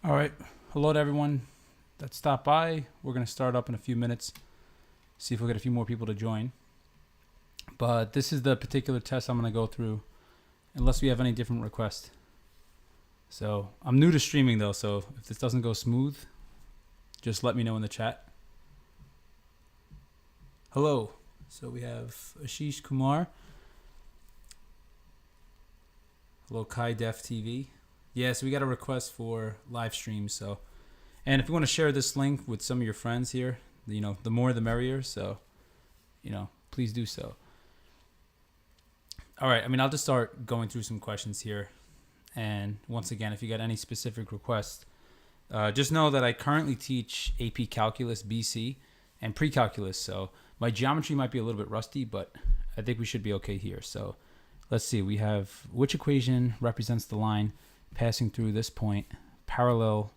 All right. Hello to everyone that stopped by. We're going to start up in a few minutes, see if we'll get a few more people to join. But this is the particular test I'm going to go through, unless we have any different requests. So I'm new to streaming, though, so if this doesn't go smooth, just let me know in the chat. Hello. So we have Ashish Kumar. Hello, Kai Def TV. Yeah, so we got a request for live stream. So, and if you want to share this link with some of your friends here, the more the merrier. So, please do so. All right. I'll just start going through some questions here. And once again, if you got any specific requests, just know that I currently teach AP Calculus BC and Pre-Calculus. So my geometry might be a little bit rusty, but I think we should be okay here. So let's see. We have which equation represents the line passing through this point parallel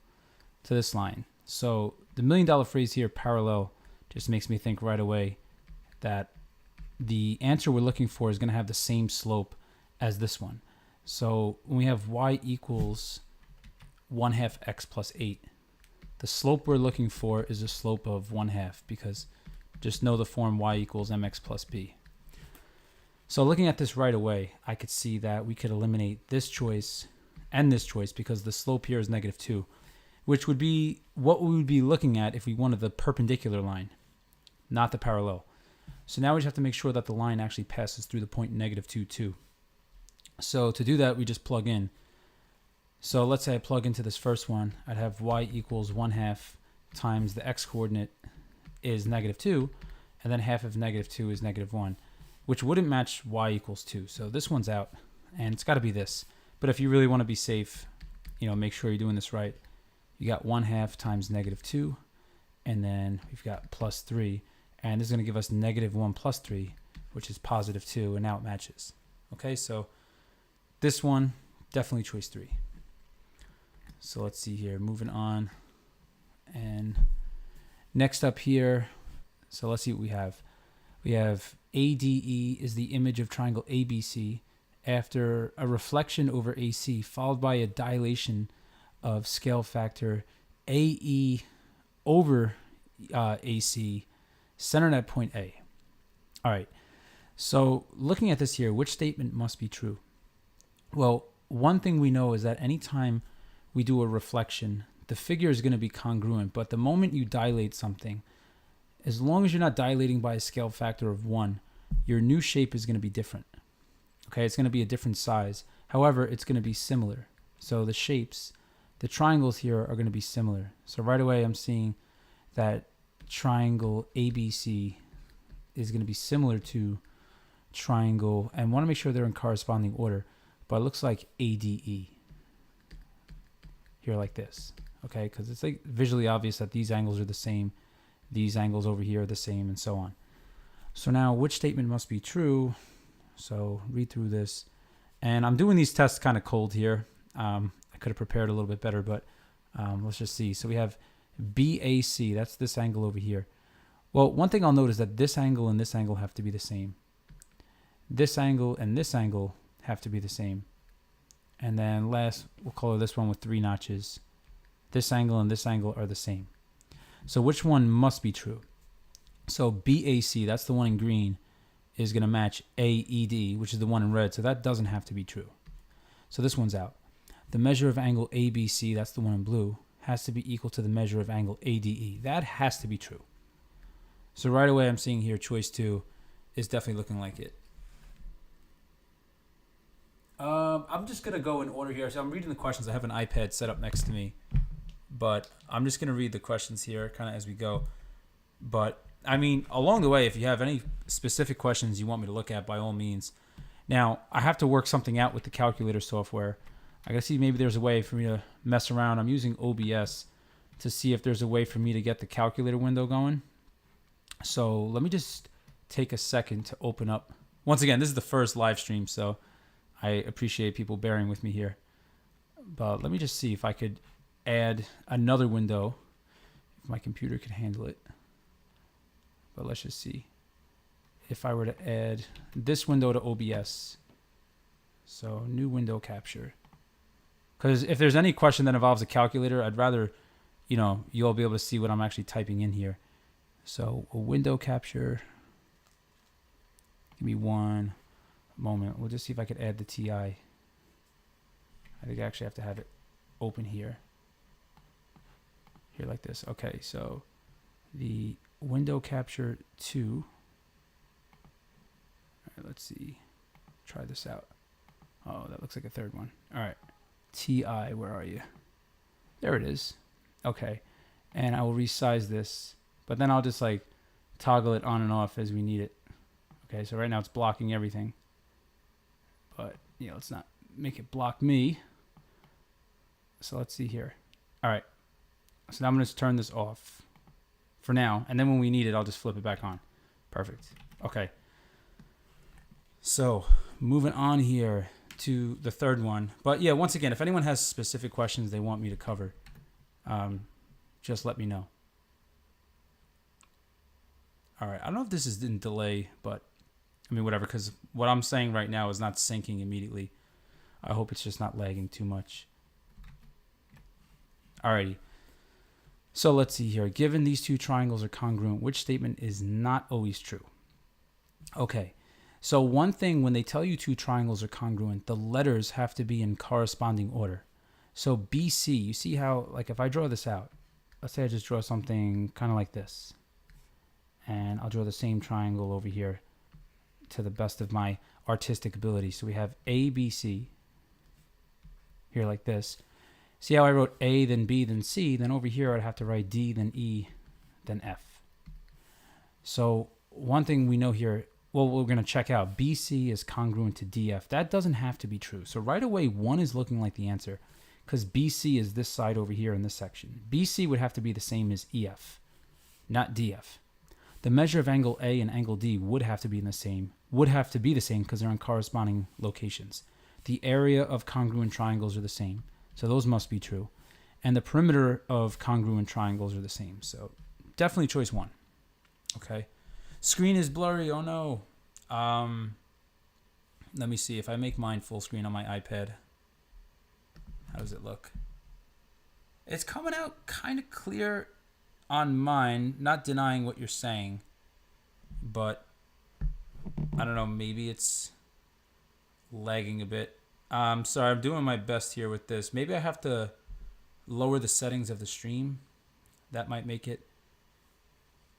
to this line. So the $1 million phrase here, parallel, just makes me think right away that the answer we're looking for is going to have the same slope as this one. So when we have y equals 1/2 x plus 8, the slope we're looking for is a slope of 1/2, because just know the form y equals mx plus b. So looking at this right away, I could see that we could eliminate this choice and this choice because the slope here is -2, which would be what we would be looking at if we wanted the perpendicular line, not the parallel. So now we just have to make sure that the line actually passes through the point -2 too. So to do that, we just plug in. So let's say I plug into this first one. I'd have y equals 1/2 times the x coordinate is -2, and then half of -2 is -1, which wouldn't match y equals 2. So this one's out, and it's got to be this. But if you really want to be safe, make sure you're doing this right. You got 1/2 times -2, and then we've got plus 3, and this is going to give us -1 plus 3, which is +2, and now it matches. Okay, so this one, definitely choice 3. So let's see here, moving on. And next up here, so let's see what we have. We have ADE is the image of triangle ABC after a reflection over AC, followed by a dilation of scale factor AE over AC, centered at point A. All right, so looking at this here, which statement must be true? Well, one thing we know is that anytime we do a reflection, the figure is going to be congruent, but the moment you dilate something, as long as you're not dilating by a scale factor of 1, your new shape is going to be different. Okay, it's going to be a different size. However, it's going to be similar. So the shapes, the triangles here are going to be similar. So right away I'm seeing that triangle ABC is going to be similar to triangle, and want to make sure they're in corresponding order, but it looks like ADE here like this. Okay, because it's like visually obvious that these angles are the same, these angles over here are the same, and so on. So now which statement must be true? So read through this, and I'm doing these tests kind of cold here. I could have prepared a little bit better, but let's just see. So we have BAC, that's this angle over here. Well, one thing I'll note is that this angle and this angle have to be the same. This angle and this angle have to be the same. And then last, we'll color this one with 3 notches. This angle and this angle are the same. So which one must be true? So BAC, that's the one in green, is going to match AED, which is the one in red. So that doesn't have to be true. So this one's out. The measure of angle ABC, that's the one in blue, has to be equal to the measure of angle ADE. That has to be true. So right away I'm seeing here choice 2 is definitely looking like it. I'm just going to go in order here. So I'm reading the questions. I have an iPad set up next to me, but I'm just going to read the questions here kind of as we go. But along the way, if you have any specific questions you want me to look at, by all means. Now, I have to work something out with the calculator software. I got to see maybe there's a way for me to mess around. I'm using OBS to see if there's a way for me to get the calculator window going. So let me just take a second to open up. Once again, this is the first live stream, so I appreciate people bearing with me here. But let me just see if I could add another window, if my computer could handle it. But let's just see if I were to add this window to OBS. So new window capture. Because if there's any question that involves a calculator, I'd rather, you'll be able to see what I'm actually typing in here. So a window capture. Give me one moment. We'll just see if I could add the TI. I think I actually have to have it open here. Here like this. Okay, so the window capture 2. All right, let's see. Try this out. Oh, that looks like a third one. All right. TI, where are you? There it is. Okay. And I will resize this, but then I'll just like toggle it on and off as we need it. Okay, so right now it's blocking everything. But, let's not make it block me. So let's see here. All right. So now I'm going to turn this off for now. And then when we need it, I'll just flip it back on. Perfect. Okay. So moving on here to the third one. But yeah, once again, if anyone has specific questions they want me to cover, just let me know. All right. I don't know if this is in delay, but whatever, because what I'm saying right now is not syncing immediately. I hope it's just not lagging too much. Alrighty. So let's see here. Given these two triangles are congruent, which statement is not always true? Okay. So one thing, when they tell you two triangles are congruent, the letters have to be in corresponding order. So BC, you see how, like if I draw this out, let's say I just draw something kind of like this. And I'll draw the same triangle over here to the best of my artistic ability. So we have ABC here like this. See how I wrote A, then B, then C? Then over here I'd have to write D, then E, then F. So one thing we know here, well, we're going to check out, BC is congruent to DF. That doesn't have to be true. So right away, 1 is looking like the answer because BC is this side over here in this section. BC would have to be the same as EF, not DF. The measure of angle A and angle D would have to be the same because they're in corresponding locations. The area of congruent triangles are the same, so those must be true. And the perimeter of congruent triangles are the same, so definitely choice 1. Okay. Screen is blurry, oh no. Let me see if I make mine full screen on my iPad. How does it look? It's coming out kind of clear on mine, not denying what you're saying, but I don't know, maybe it's lagging a bit. Sorry, I'm doing my best here with this. Maybe I have to lower the settings of the stream. That might make it.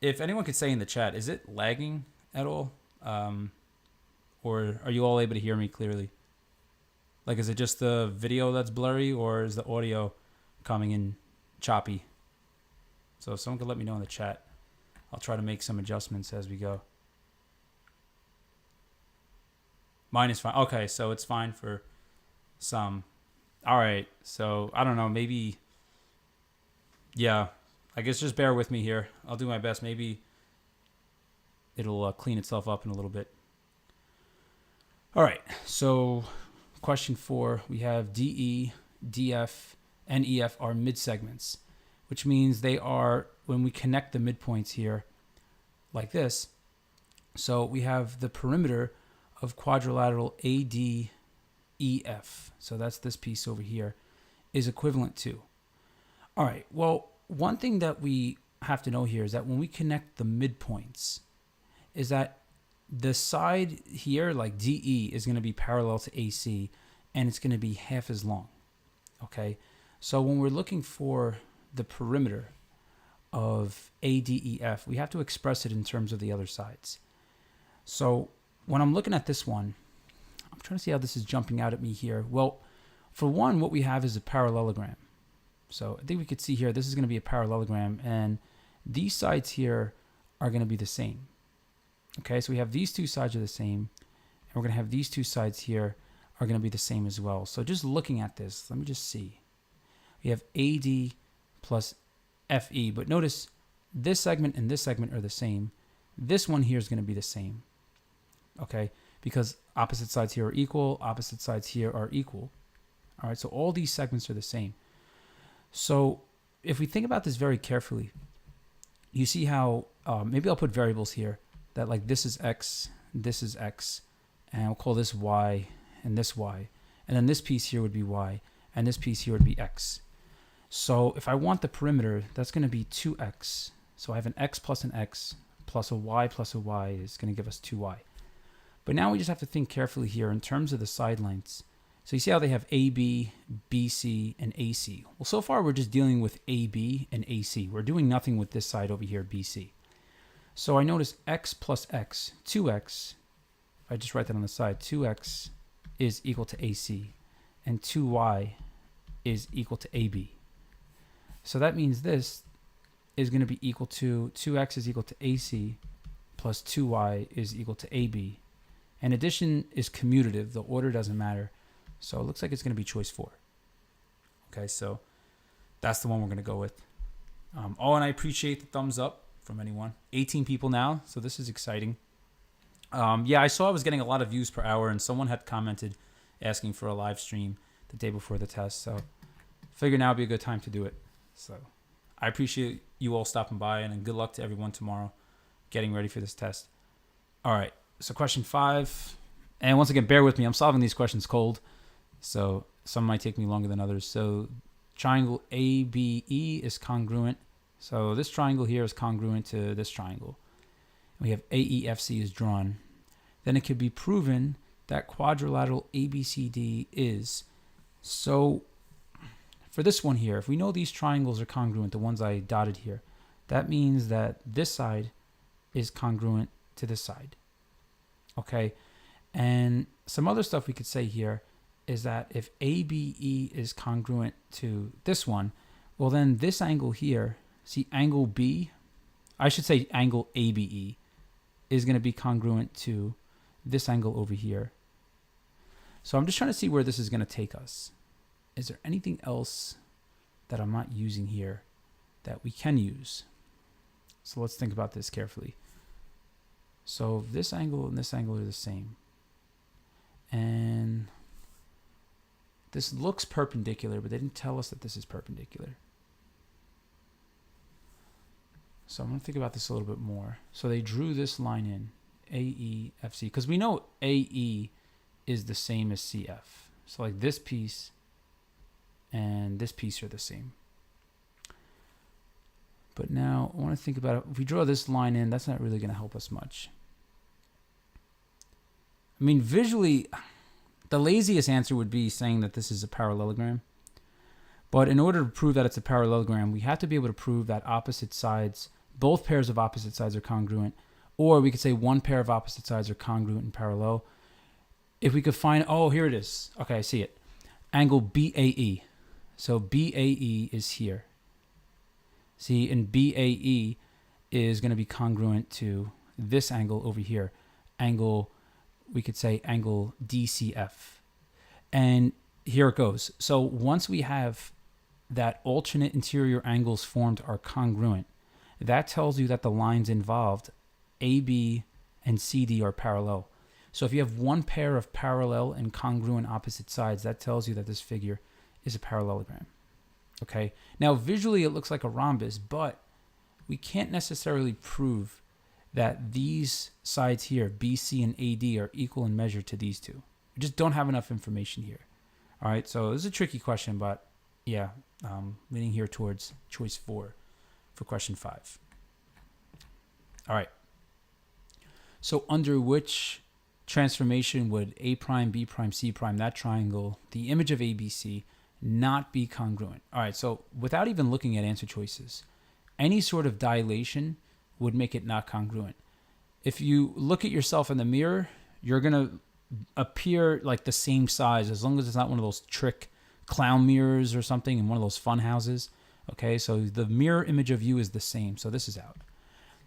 If anyone could say in the chat, is it lagging at all? Or are you all able to hear me clearly? Like, is it just the video that's blurry, or is the audio coming in choppy? So if someone could let me know in the chat, I'll try to make some adjustments as we go. Mine is fine. Okay, so it's fine for some. All right, so I don't know, maybe, yeah, I guess just bear with me here. I'll do my best. Maybe it'll clean itself up in a little bit. All right, so question 4, we have DE, DF, and EF are midsegments, which means they are, when we connect the midpoints here like this, so we have the perimeter of quadrilateral ADEF, so that's this piece over here, is equivalent to. All right, well, one thing that we have to know here is that when we connect the midpoints, is that the side here, like DE, is going to be parallel to AC, and it's going to be half as long, okay? So when we're looking for the perimeter of ADEF, we have to express it in terms of the other sides. So when I'm looking at this one, I'm trying to see how this is jumping out at me here. Well, for one, what we have is a parallelogram. So I think we could see here, this is going to be a parallelogram, and these sides here are going to be the same. Okay, so we have these two sides are the same, and we're going to have these two sides here are going to be the same as well. So just looking at this, let me just see. We have AD plus FE, but notice this segment and this segment are the same. This one here is going to be the same, okay, because opposite sides here are equal, opposite sides here are equal. All right, so all these segments are the same. So if we think about this very carefully, you see how, maybe I'll put variables here, that like this is X, and we'll call this Y, and this Y. And then this piece here would be Y. and this piece here would be x. So if I want the perimeter, that's going to be 2x. So I have an x plus an x plus a y is going to give us 2y. But now we just have to think carefully here in terms of the side lengths. So you see how they have AB, BC, and AC. Well, so far we're just dealing with AB and AC. We're doing nothing with this side over here, BC. So I notice x plus x, 2x, if I just write that on the side, 2x is equal to AC, and 2y is equal to AB. So that means this is going to be equal to 2x is equal to AC plus 2y is equal to AB. And addition is commutative. The order doesn't matter. So it looks like it's going to be choice 4. Okay, so that's the one we're going to go with. Oh, and I appreciate the thumbs up from anyone. 18 people now, so this is exciting. Yeah, I saw I was getting a lot of views per hour, and someone had commented asking for a live stream the day before the test. So figure now would be a good time to do it. So I appreciate you all stopping by, and good luck to everyone tomorrow getting ready for this test. All right, so question 5. And once again, bear with me. I'm solving these questions cold, so some might take me longer than others. So triangle ABE is congruent. So this triangle here is congruent to this triangle. We have AEFC is drawn. Then it could be proven that quadrilateral ABCD is. So for this one here, if we know these triangles are congruent, the ones I dotted here, that means that this side is congruent to this side. Okay, and some other stuff we could say here is that if ABE is congruent to this one, well then this angle here, see angle B, I should say angle ABE, is going to be congruent to this angle over here. So I'm just trying to see where this is going to take us. Is there anything else that I'm not using here that we can use? So let's think about this carefully. So this angle and this angle are the same. And this looks perpendicular, but they didn't tell us that this is perpendicular. So I'm going to think about this a little bit more. So they drew this line in, AEFC, because we know AE is the same as CF. So like this piece and this piece are the same. But now I want to think about it. If we draw this line in, that's not really going to help us much. I mean, visually, the laziest answer would be saying that this is a parallelogram. But in order to prove that it's a parallelogram, we have to be able to prove that opposite sides, both pairs of opposite sides are congruent. Or we could say one pair of opposite sides are congruent and parallel. If we could find, oh, here it is. Okay, I see it. Angle BAE. So BAE is here. See, and BAE is going to be congruent to this angle over here. Angle, we could say angle DCF. And here it goes. So once we have that alternate interior angles formed are congruent, that tells you that the lines involved, AB and CD, are parallel. So if you have one pair of parallel and congruent opposite sides, that tells you that this figure is a parallelogram. Okay. Now visually it looks like a rhombus, but we can't necessarily prove that these sides here, BC and AD, are equal in measure to these two. We just don't have enough information here. All right. So this is a tricky question, but yeah, leaning here towards choice 4 for question 5. All right. So under which transformation would A prime, B prime, C prime, that triangle, the image of ABC, not be congruent? All right, so without even looking at answer choices, any sort of dilation would make it not congruent. If you look at yourself in the mirror, you're going to appear like the same size as long as it's not one of those trick clown mirrors or something in one of those fun houses. Okay, so the mirror image of you is the same, so this is out.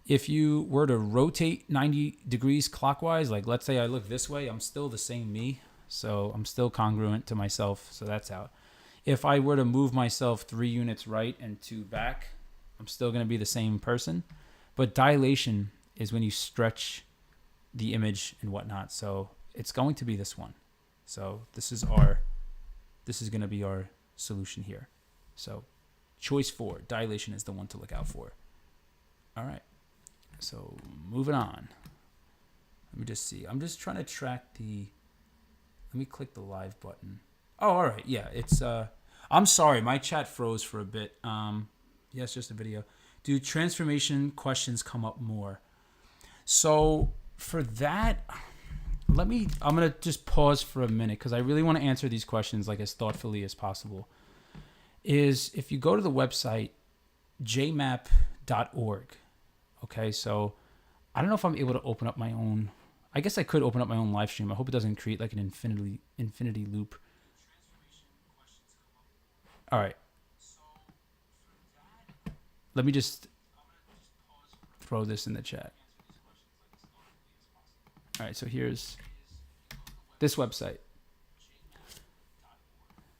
If you were to rotate 90 degrees clockwise, like let's say I look this way, I'm still the same me, so I'm still congruent to myself, so that's out. If I were to move myself 3 units right and 2 back, I'm still going to be the same person. But dilation is when you stretch the image and whatnot, so it's going to be this one. So this is going to be our solution here. So choice 4, dilation, is the one to look out for. All right. So moving on. Let me just see. I'm just trying to track the, let me click the live button. Oh, all right. Yeah, it's I'm sorry, my chat froze for a bit. Yes, just a video. Do transformation questions come up more? So for that, I'm gonna just pause for a minute because I really want to answer these questions like as thoughtfully as possible. Is if you go to the website jmap.org, okay, so I don't know if I'm able to open up my own. I guess I could open up my own live stream. I hope it doesn't create like an infinity loop. All right. Let me just throw this in the chat. All right, so here's this website.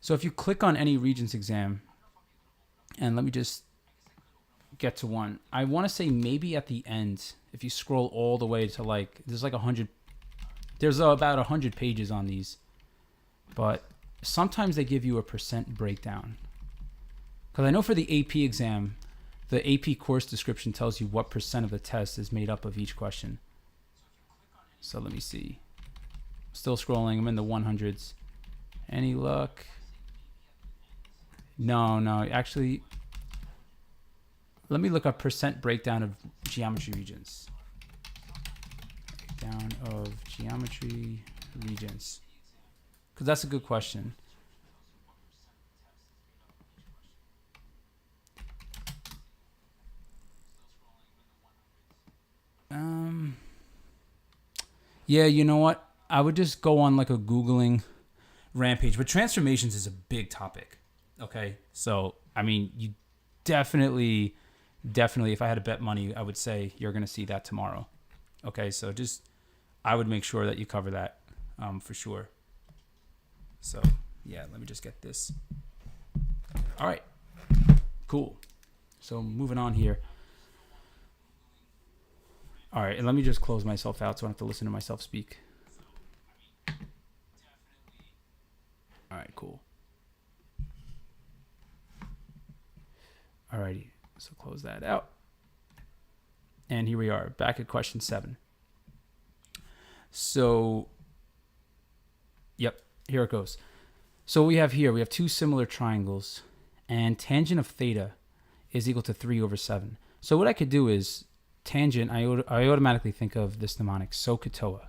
So if you click on any Regents exam, and let me just get to one. I want to say maybe at the end, if you scroll all the way to like, there's like 100, there's about 100 pages on these, but sometimes they give you a percent breakdown. Because I know for the AP exam, the AP course description tells you what percent of the test is made up of each question. So let me see. Still scrolling. I'm in the 100s. Any luck? No. Actually, let me look up percent breakdown of geometry regions. Breakdown of geometry regions. Because that's a good question. Yeah, you know what? I would just go on like a Googling rampage. But transformations is a big topic. Okay? So, I mean, you definitely, if I had to bet money, I would say you're going to see that tomorrow. Okay? So just, I would make sure that you cover that for sure. So, yeah, let me just get this. All right. Cool. So moving on here. All right, and let me just close myself out so I don't have to listen to myself speak. All right, cool. All righty, so close that out. And here we are, back at question 7. So, yep, here it goes. So we have two similar triangles, and tangent of theta is equal to 3 over 7. So what I could do is, tangent, I automatically think of this mnemonic, SOHCAHTOA.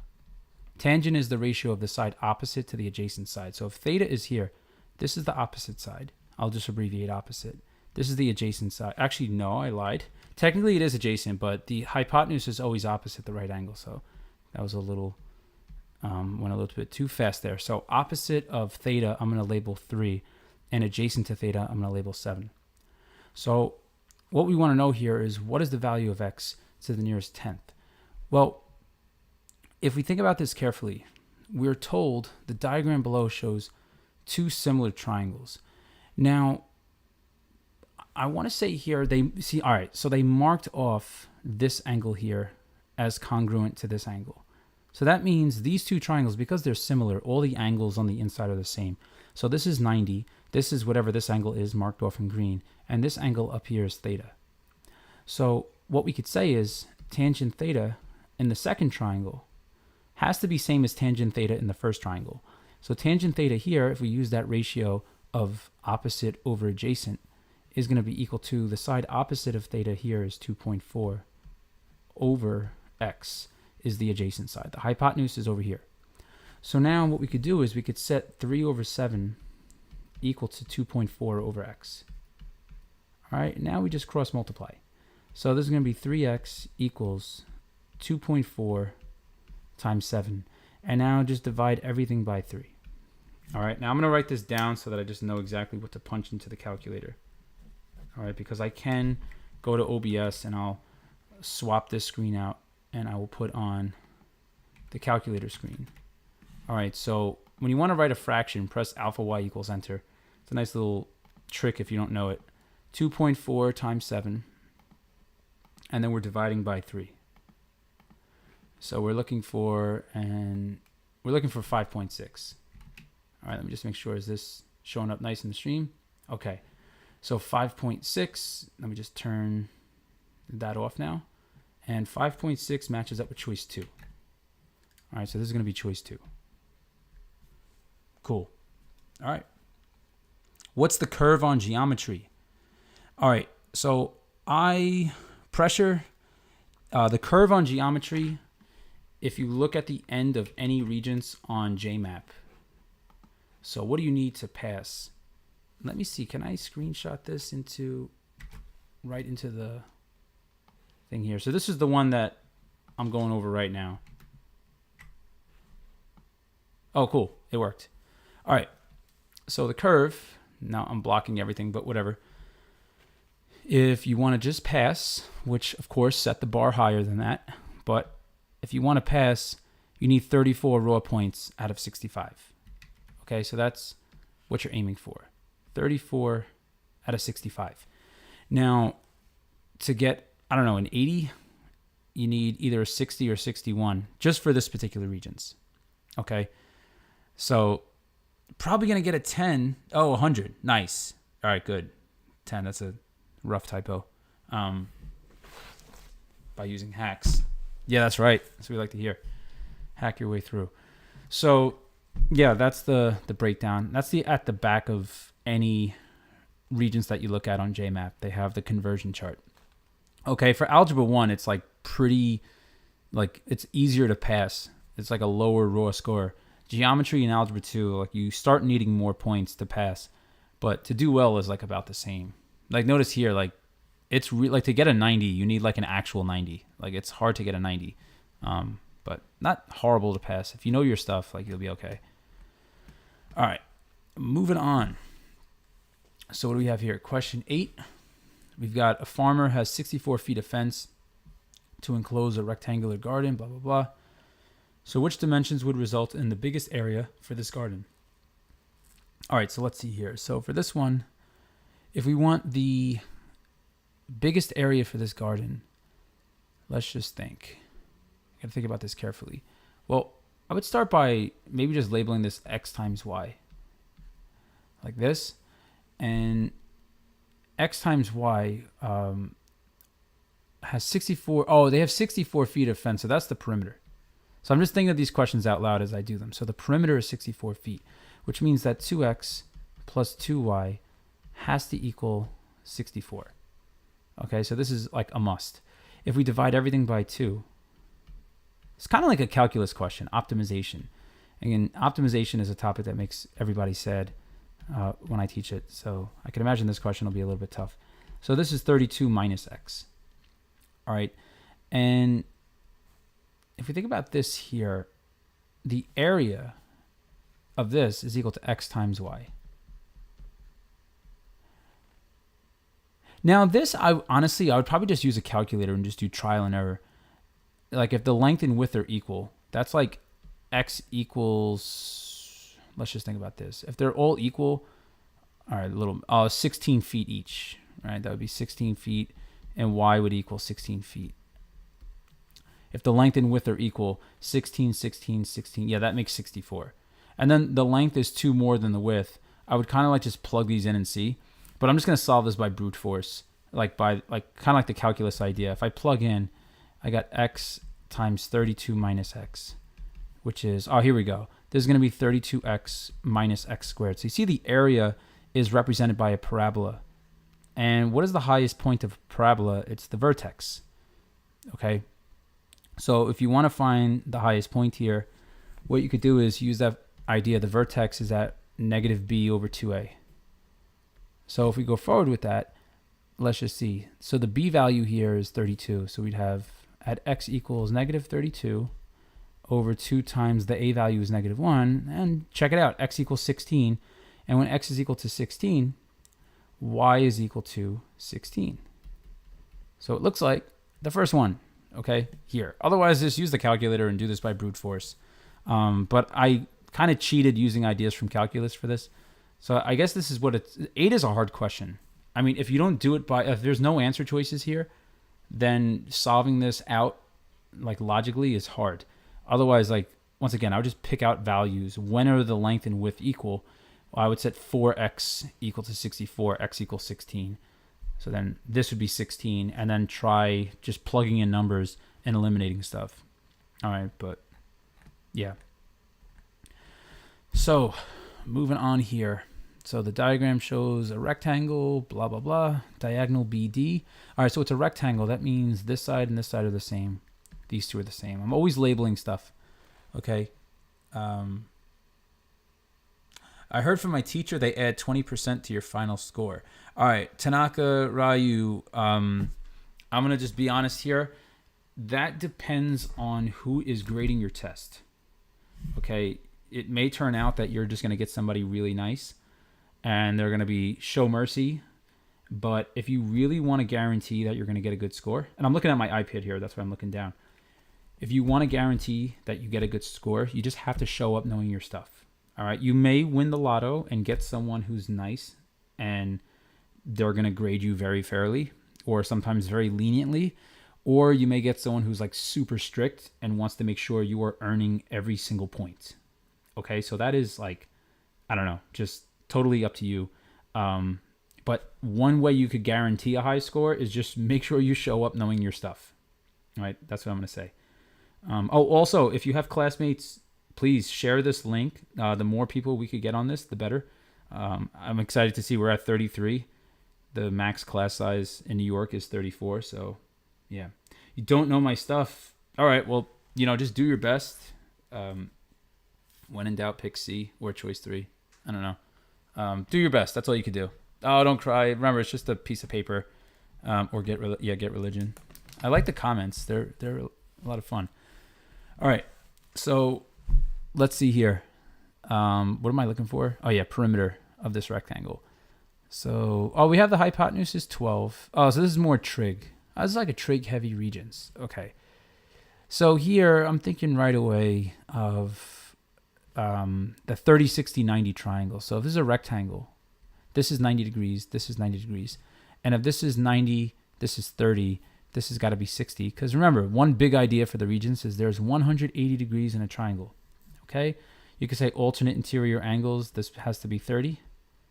Tangent is the ratio of the side opposite to the adjacent side. So if theta is here, this is the opposite side. I'll just abbreviate opposite. This is the adjacent side. Actually, no, I lied. Technically, it is adjacent, but the hypotenuse is always opposite the right angle. So that was a little, went a little bit too fast there. So opposite of theta, I'm going to label 3. And adjacent to theta, I'm going to label 7. So what we want to know here is what is the value of x to the nearest tenth? Well, if we think about this carefully, we're told the diagram below shows 2 similar triangles. Now, I want to say here, all right, so they marked off this angle here as congruent to this angle. So that means these 2 triangles, because they're similar, all the angles on the inside are the same. So this is 90. This is whatever this angle is marked off in green. And this angle up here is theta. So what we could say is tangent theta in the second triangle has to be same as tangent theta in the first triangle. So tangent theta here, if we use that ratio of opposite over adjacent, is going to be equal to the side opposite of theta here is 2.4 over x is the adjacent side. The hypotenuse is over here. So now what we could do is we could set 3 over 7 equal to 2.4 over x. All right, now we just cross multiply. So this is going to be 3x equals 2.4 times 7. And now just divide everything by 3. All right, now I'm going to write this down so that I just know exactly what to punch into the calculator. All right, because I can go to OBS and I'll swap this screen out and I will put on the calculator screen. All right, so when you want to write a fraction, press alpha y equals enter. It's a nice little trick if you don't know it. 2.4 times 7, and then we're dividing by 3. So we're looking for 5.6. All right, let me just make sure, is this showing up nice in the stream? Okay, so 5.6, let me just turn that off now. And 5.6 matches up with choice 2. All right, so this is going to be choice 2. Cool. All right. What's the curve on geometry? All right, so the curve on geometry, if you look at the end of any regents on JMap, so what do you need to pass? Let me see, can I screenshot this right into the thing here? So this is the one that I'm going over right now. Oh, cool, it worked. All right, so the curve, now I'm blocking everything, but whatever. If you want to just pass, which of course set the bar higher than that, but if you want to pass, you need 34 raw points out of 65. Okay, so that's what you're aiming for. 34 out of 65. Now, to get, I don't know, an 80, you need either a 60 or 61, just for this particular regions. Okay, so probably going to get a 10. Oh, 100. Nice. All right, good. 10, that's a rough typo. By using hacks. Yeah, that's right. That's what we like to hear. Hack your way through. So, yeah, that's the breakdown. That's at the back of any regions that you look at on JMap. They have the conversion chart. Okay, for Algebra 1, it's like pretty, like, it's easier to pass. It's like a lower raw score. Geometry and Algebra 2, like, you start needing more points to pass. But to do well is, like, about the same. Like, notice here, like, it's like to get a 90, you need like an actual 90. Like, it's hard to get a 90, but not horrible to pass. If you know your stuff, like, you'll be okay. All right, moving on. So what do we have here? Question 8. We've got a farmer has 64 feet of fence to enclose a rectangular garden, blah, blah, blah. So which dimensions would result in the biggest area for this garden? All right, so let's see here. So for this one, if we want the biggest area for this garden, let's just think. I gotta think about this carefully. Well, I would start by maybe just labeling this x times y. Like this. And x times y has 64. Oh, they have 64 feet of fence, so that's the perimeter. So I'm just thinking of these questions out loud as I do them. So the perimeter is 64 feet, which means that 2x plus 2y has to equal 64. Okay, so this is like a must. If we divide everything by 2, it's kind of like a calculus question, optimization. Again, optimization is a topic that makes everybody sad when I teach it. So I can imagine this question will be a little bit tough. So this is 32 minus x. All right, and if we think about this here, the area of this is equal to x times y. Now this, I would probably just use a calculator and just do trial and error. Like if the length and width are equal, that's like x equals, let's just think about this. If they're all equal, all right, 16 feet each, right? That would be 16 feet and y would equal 16 feet. If the length and width are equal, 16, 16, 16, yeah, that makes 64. And then the length is 2 more than the width. I would kind of like just plug these in and see. But I'm just going to solve this by brute force, kind of like the calculus idea. If I plug in, I got x times 32 minus x, which is, oh, here we go. This is going to be 32x minus x squared. So you see the area is represented by a parabola. And what is the highest point of a parabola? It's the vertex. Okay. So if you want to find the highest point here, what you could do is use that idea. The vertex is at negative b over 2a. So if we go forward with that, let's just see. So the b value here is 32. So we'd have at x equals negative 32 over 2 times the a value is negative 1. And check it out, x equals 16. And when x is equal to 16, y is equal to 16. So it looks like the first one, okay, here. Otherwise, just use the calculator and do this by brute force. But I kind of cheated using ideas from calculus for this. So I guess this is what it's, 8 is a hard question. I mean, if you don't do it if there's no answer choices here, then solving this out like logically is hard. Otherwise, like, once again, I would just pick out values. When are the length and width equal? Well, I would set 4x equal to 64, x equals 16. So then this would be 16, and then try just plugging in numbers and eliminating stuff. All right, but yeah. So moving on here. So the diagram shows a rectangle, blah, blah, blah, diagonal BD. All right, so it's a rectangle. That means this side and this side are the same. These two are the same. I'm always labeling stuff, okay? I heard from my teacher they add 20% to your final score. All right, Tanaka Ryu, I'm going to just be honest here. That depends on who is grading your test, okay? It may turn out that you're just going to get somebody really nice and they're going to be show mercy. But if you really want to guarantee that you're going to get a good score, and I'm looking at my iPad here, that's why I'm looking down. If you want to guarantee that you get a good score, you just have to show up knowing your stuff. All right. You may win the lotto and get someone who's nice and they're going to grade you very fairly or sometimes very leniently. Or you may get someone who's like super strict and wants to make sure you are earning every single point. Okay. So that is like, I don't know, just totally up to you. But one way you could guarantee a high score is just make sure you show up knowing your stuff. All right. That's what I'm going to say. Also, if you have classmates, please share this link. The more people we could get on this, the better. I'm excited to see we're at 33. The max class size in New York is 34. So, yeah. You don't know my stuff. All right. Well, just do your best. When in doubt, pick C or choice 3. I don't know. Do your best. That's all you could do. Oh, don't cry. Remember, it's just a piece of paper. Or get religion. I like the comments. They're a lot of fun. All right. So let's see here. What am I looking for? Oh, yeah, perimeter of this rectangle. So, we have the hypotenuse is 12. Oh, so this is more trig. This is like a trig-heavy regions. Okay. So here, I'm thinking right away of the 30, 60, 90 triangle. So if this is a rectangle, this is 90 degrees, this is 90 degrees. And if this is 90, this is 30, this has got to be 60. Because remember, one big idea for the regions is there's 180 degrees in a triangle. Okay? You could say alternate interior angles. This has to be 30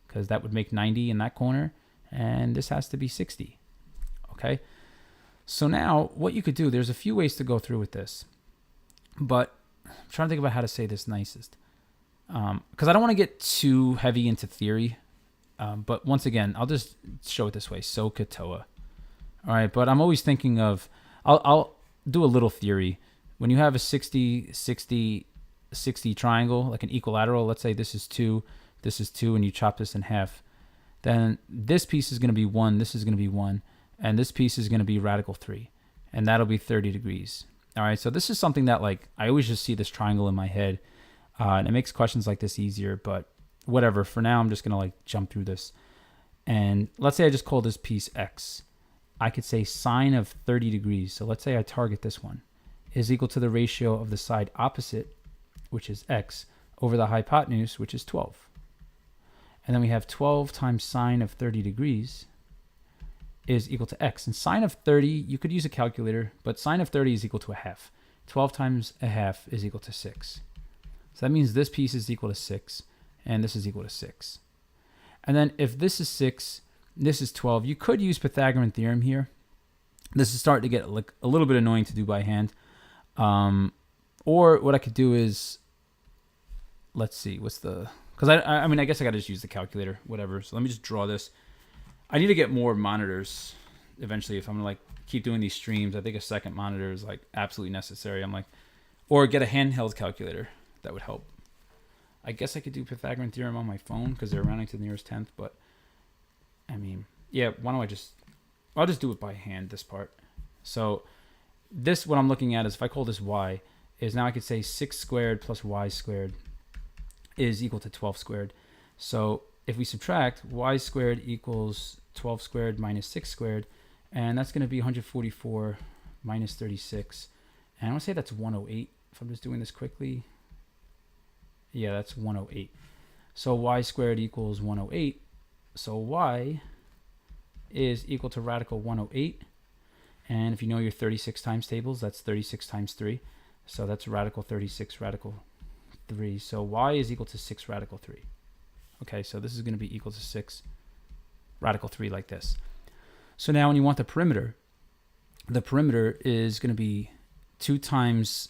because that would make 90 in that corner. And this has to be 60. Okay? So now what you could do, there's a few ways to go through with this. But I'm trying to think about how to say this nicest. Because I don't want to get too heavy into theory. But once again, I'll just show it this way. SOHCAHTOA. All right, but I'm always thinking of, I'll do a little theory. When you have a 60, 60, 60 triangle, like an equilateral, let's say this is 2, and you chop this in half, then this piece is going to be 1, this is going to be 1, and this piece is going to be radical 3, and that'll be 30 degrees. All right, so this is something that like I always just see this triangle in my head, and it makes questions like this easier, but whatever. For now, I'm just going to like jump through this. And let's say I just call this piece X. I could say sine of 30 degrees. So let's say I target this one is equal to the ratio of the side opposite, which is X, over the hypotenuse, which is 12. And then we have 12 times sine of 30 degrees is equal to X. And sine of 30, you could use a calculator, but sine of 30 is equal to a half. 12 times a half is equal to 6. So that means this piece is equal to 6, and this is equal to 6. And then if this is 6, this is 12. You could use Pythagorean theorem here. This is starting to get like a little bit annoying to do by hand. Or what I could do is, let's see, because I mean, I guess I got to just use the calculator, whatever. So let me just draw this. I need to get more monitors eventually if I'm going to like keep doing these streams. I think a second monitor is like absolutely necessary. Or get a handheld calculator. That would help. I guess I could do Pythagorean theorem on my phone because they're rounding to the nearest tenth, but I mean, yeah, why don't I'll just do it by hand, this part. So this, what I'm looking at is if I call this y, is now I could say 6 squared plus y squared is equal to 12 squared. So if we subtract, y squared equals 12 squared minus 6 squared, and that's going to be 144 minus 36. And I want to say that's 108 if I'm just doing this quickly. Yeah, that's 108. So y squared equals 108. So y is equal to radical 108. And if you know your 36 times tables, that's 36 times 3. So that's radical 36 radical 3. So y is equal to 6 radical 3. Okay, so this is going to be equal to 6 radical 3 like this. So now when you want the perimeter is going to be 2 times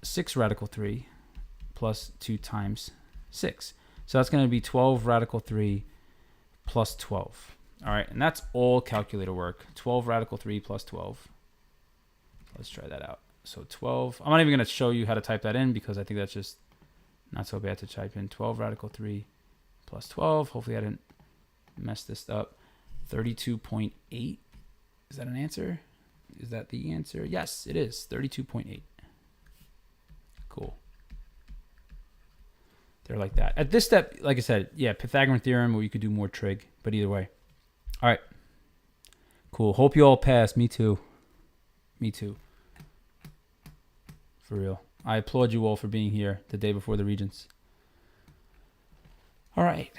6 radical 3 plus 2 times 6. So that's going to be 12 radical 3 plus 12. All right, and that's all calculator work. 12 radical 3 plus 12. Let's try that out. So 12. I'm not even going to show you how to type that in because I think that's just not so bad to type in. 12 radical 3 plus 12. Hopefully I didn't mess this up. 32.8. Is that an answer? Is that the answer? Yes, it is. 32.8. Cool. They're like that. At this step, like I said, yeah, Pythagorean theorem, or you could do more trig, but either way. All right. Cool. Hope you all pass. Me too. Me too. For real. I applaud you all for being here the day before the Regents. All right.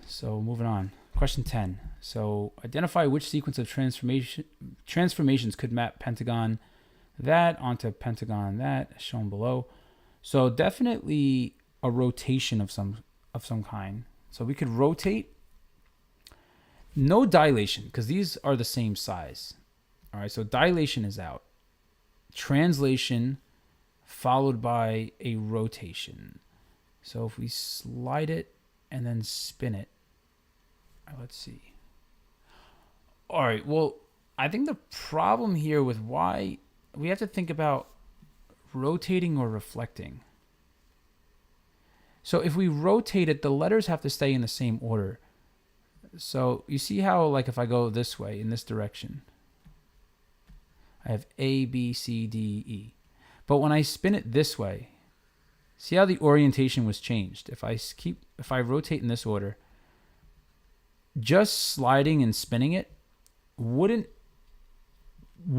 So moving on. Question 10. So identify which sequence of transformations could map pentagon that onto pentagon that, as shown below. So definitely a rotation of some kind. So we could rotate. No dilation, because these are the same size. All right, so dilation is out. Translation followed by a rotation. So if we slide it and then spin it, let's see. All right, well, I think the problem here with why we have to think about rotating or reflecting. So if we rotate it, the letters have to stay in the same order. So you see how, like, if I go this way in this direction, I have A, B, C, D, E. But when I spin it this way, see how the orientation was changed. If I rotate in this order, just sliding and spinning it wouldn't.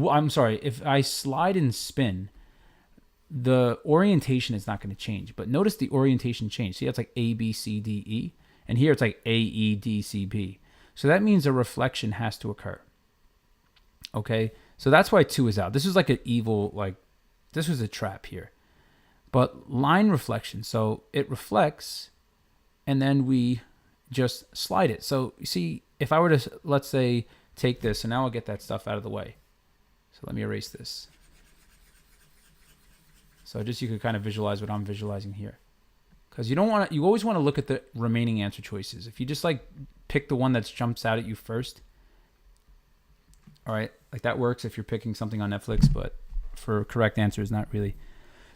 I'm sorry, if I slide and spin, the orientation is not going to change. But notice the orientation changed. See, it's like A, B, C, D, E. And here it's like A, E, D, C, B. So that means a reflection has to occur. Okay? So that's why 2 is out. This is like an evil, like, this was a trap here. But line reflection, so it reflects, and then we just slide it. So you see, if I were to, let's say, take this, and now I'll get that stuff out of the way. So let me erase this. So just you could kind of visualize what I'm visualizing here. Because you don't want to, you always want to look at the remaining answer choices. If you just like pick the one that jumps out at you first, all right, like that works if you're picking something on Netflix, but for correct answers, not really.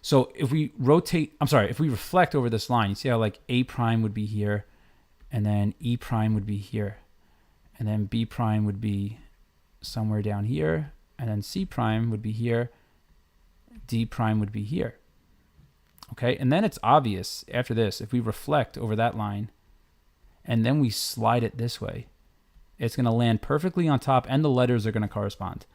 So if we rotate, if we reflect over this line, you see how like A prime would be here, and then E prime would be here, and then B prime would be somewhere down here, and then C prime would be here, D prime would be here. Okay, and then it's obvious after this, if we reflect over that line and then we slide it this way, it's going to land perfectly on top and the letters are going to correspond.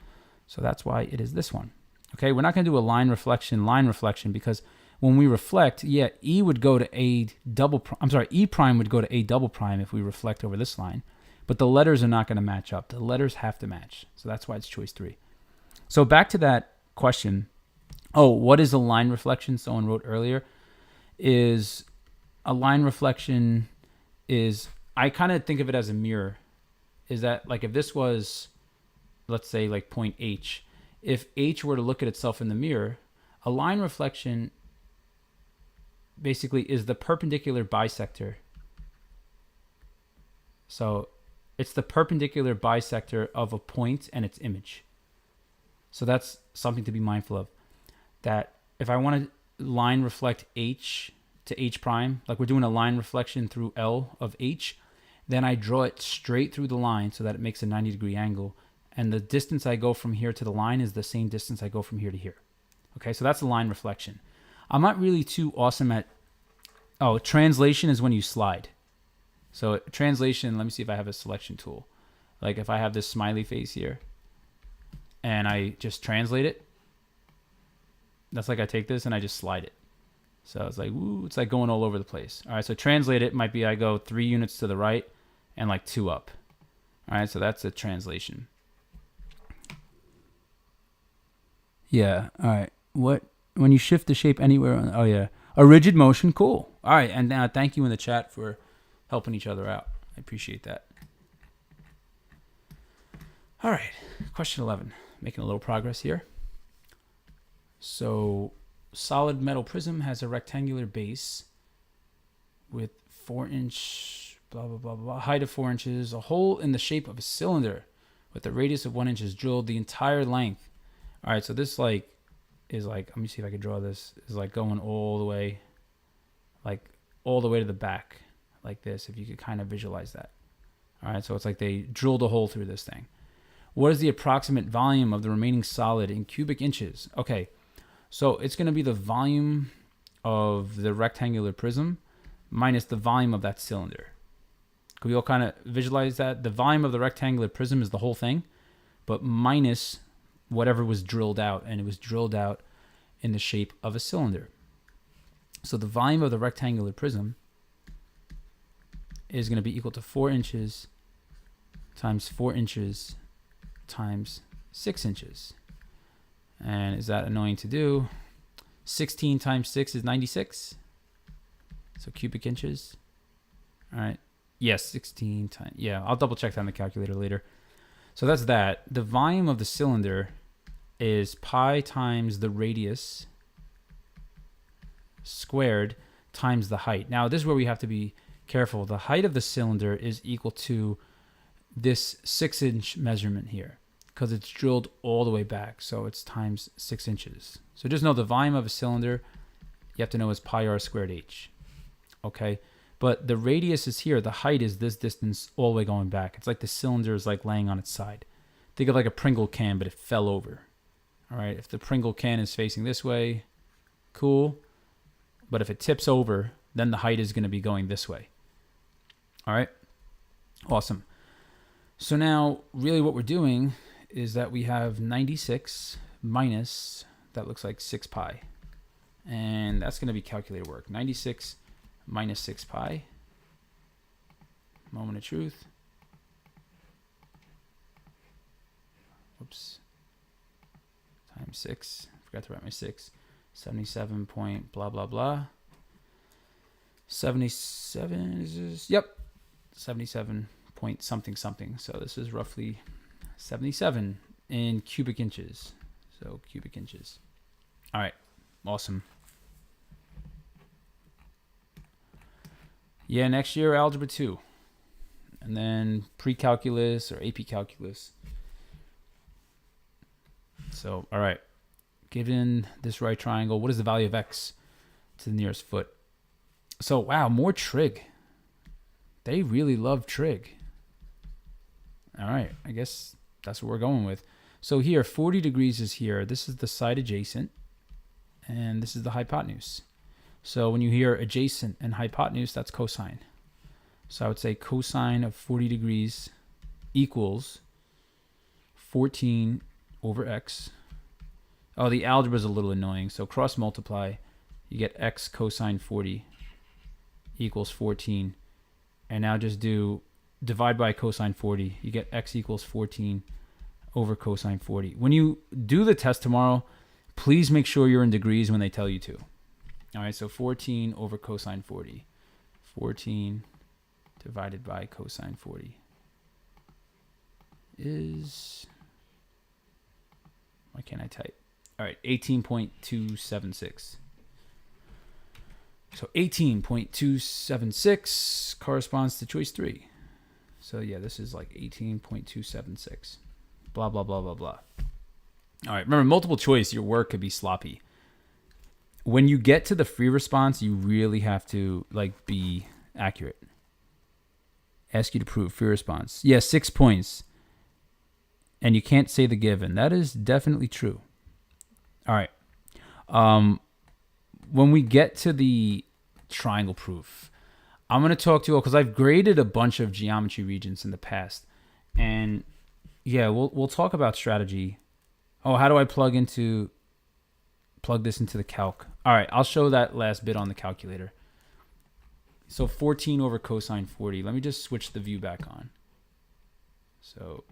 So that's why it is this one. Okay, we're not going to do a line reflection because when we reflect, yeah, E would go to A double prime, E prime would go to A double prime if we reflect over this line, but the letters are not going to match up. The letters have to match. So that's why it's choice 3. So back to that question. Oh, what is a line reflection? Someone wrote earlier. Is a line reflection is, I kind of think of it as a mirror. Is that like if this was, let's say like point H, if H were to look at itself in the mirror, a line reflection basically is the perpendicular bisector. So it's the perpendicular bisector of a point and its image. So that's something to be mindful of. That if I want to line reflect H to H prime, like we're doing a line reflection through L of H, then I draw it straight through the line so that it makes a 90-degree angle. And the distance I go from here to the line is the same distance I go from here to here. Okay, so that's a line reflection. I'm not really too awesome at, translation is when you slide. So translation, let me see if I have a selection tool. Like if I have this smiley face here and I just translate it, that's like I take this and I just slide it. So it's like, woo, it's like going all over the place. All right, so translate it might be I go 3 units to the right and like 2 up. All right, so that's a translation. Yeah, all right. When you shift the shape anywhere, a rigid motion, cool. All right, and thank you in the chat for helping each other out. I appreciate that. All right, question 11. Making a little progress here. So solid metal prism has a rectangular base with 4-inch, blah, blah, blah, blah, height of 4 inches, a hole in the shape of a cylinder with a radius of 1 inch is drilled the entire length. All right, so this like is like, let me see if I can draw this, is like going all the way, like all the way to the back, like this, if you could kind of visualize that. All right, so it's like they drilled a hole through this thing. What is the approximate volume of the remaining solid in cubic inches? Okay, so it's going to be the volume of the rectangular prism minus the volume of that cylinder. Could we all kind of visualize that? The volume of the rectangular prism is the whole thing, but minus whatever was drilled out, and it was drilled out in the shape of a cylinder. So the volume of the rectangular prism is going to be equal to 4 inches times 4 inches times 6 inches. And is that annoying to do? 16 times 6 is 96. So cubic inches. All right. Yes, 16 times. Yeah, I'll double check that on the calculator later. So that's that. The volume of the cylinder is pi times the radius squared times the height. Now, this is where we have to be careful. The height of the cylinder is equal to this 6-inch measurement here because it's drilled all the way back. So it's times 6 inches. So just know the volume of a cylinder, you have to know is pi r squared h. Okay. But the radius is here. The height is this distance all the way going back. It's like the cylinder is like laying on its side. Think of like a Pringle can, but it fell over. All right. If the Pringle can is facing this way, cool. But if it tips over, then the height is going to be going this way. All right. Awesome. So now really what we're doing is that we have 96 minus, that looks like 6 pi. And that's going to be calculator work. 96 minus 6 pi. Moment of truth. Whoops. Times 6. Forgot to write my 6. 77 point blah, blah, blah. 77 is this? Yep. 77 point something something. So this is roughly 77 in cubic inches. So cubic inches. All right. Awesome. Yeah, next year, Algebra 2. And then pre-calculus or AP calculus. So, all right. Given this right triangle, what is the value of x to the nearest foot? So, wow, more trig. They really love trig. All right, I guess that's what we're going with. So here, 40 degrees is here. This is the side adjacent. And this is the hypotenuse. So when you hear adjacent and hypotenuse, that's cosine. So I would say cosine of 40 degrees equals 14 over x. Oh, the algebra is a little annoying. So cross multiply, you get x cosine 40 equals 14. And now just do divide by cosine 40. You get x equals 14 over cosine 40. When you do the test tomorrow, please make sure you're in degrees when they tell you to. All right, so 14 over cosine 40. 14 divided by cosine 40 is, why can't I type? All right, 18.276. So 18.276 corresponds to choice 3. So yeah, this is like 18.276. Blah, blah, blah, blah, blah. All right, remember, multiple choice, your work could be sloppy. When you get to the free response, you really have to like be accurate. Ask you to prove free response. Yeah, 6 points. And you can't say the given. That is definitely true. All right. When we get to the triangle proof, I'm going to talk to you all because I've graded a bunch of geometry regions in the past. And yeah, we'll talk about strategy. Oh, how do I plug this into the calc? All right, I'll show that last bit on the calculator. So 14 over cosine 40. Let me just switch the view back on. So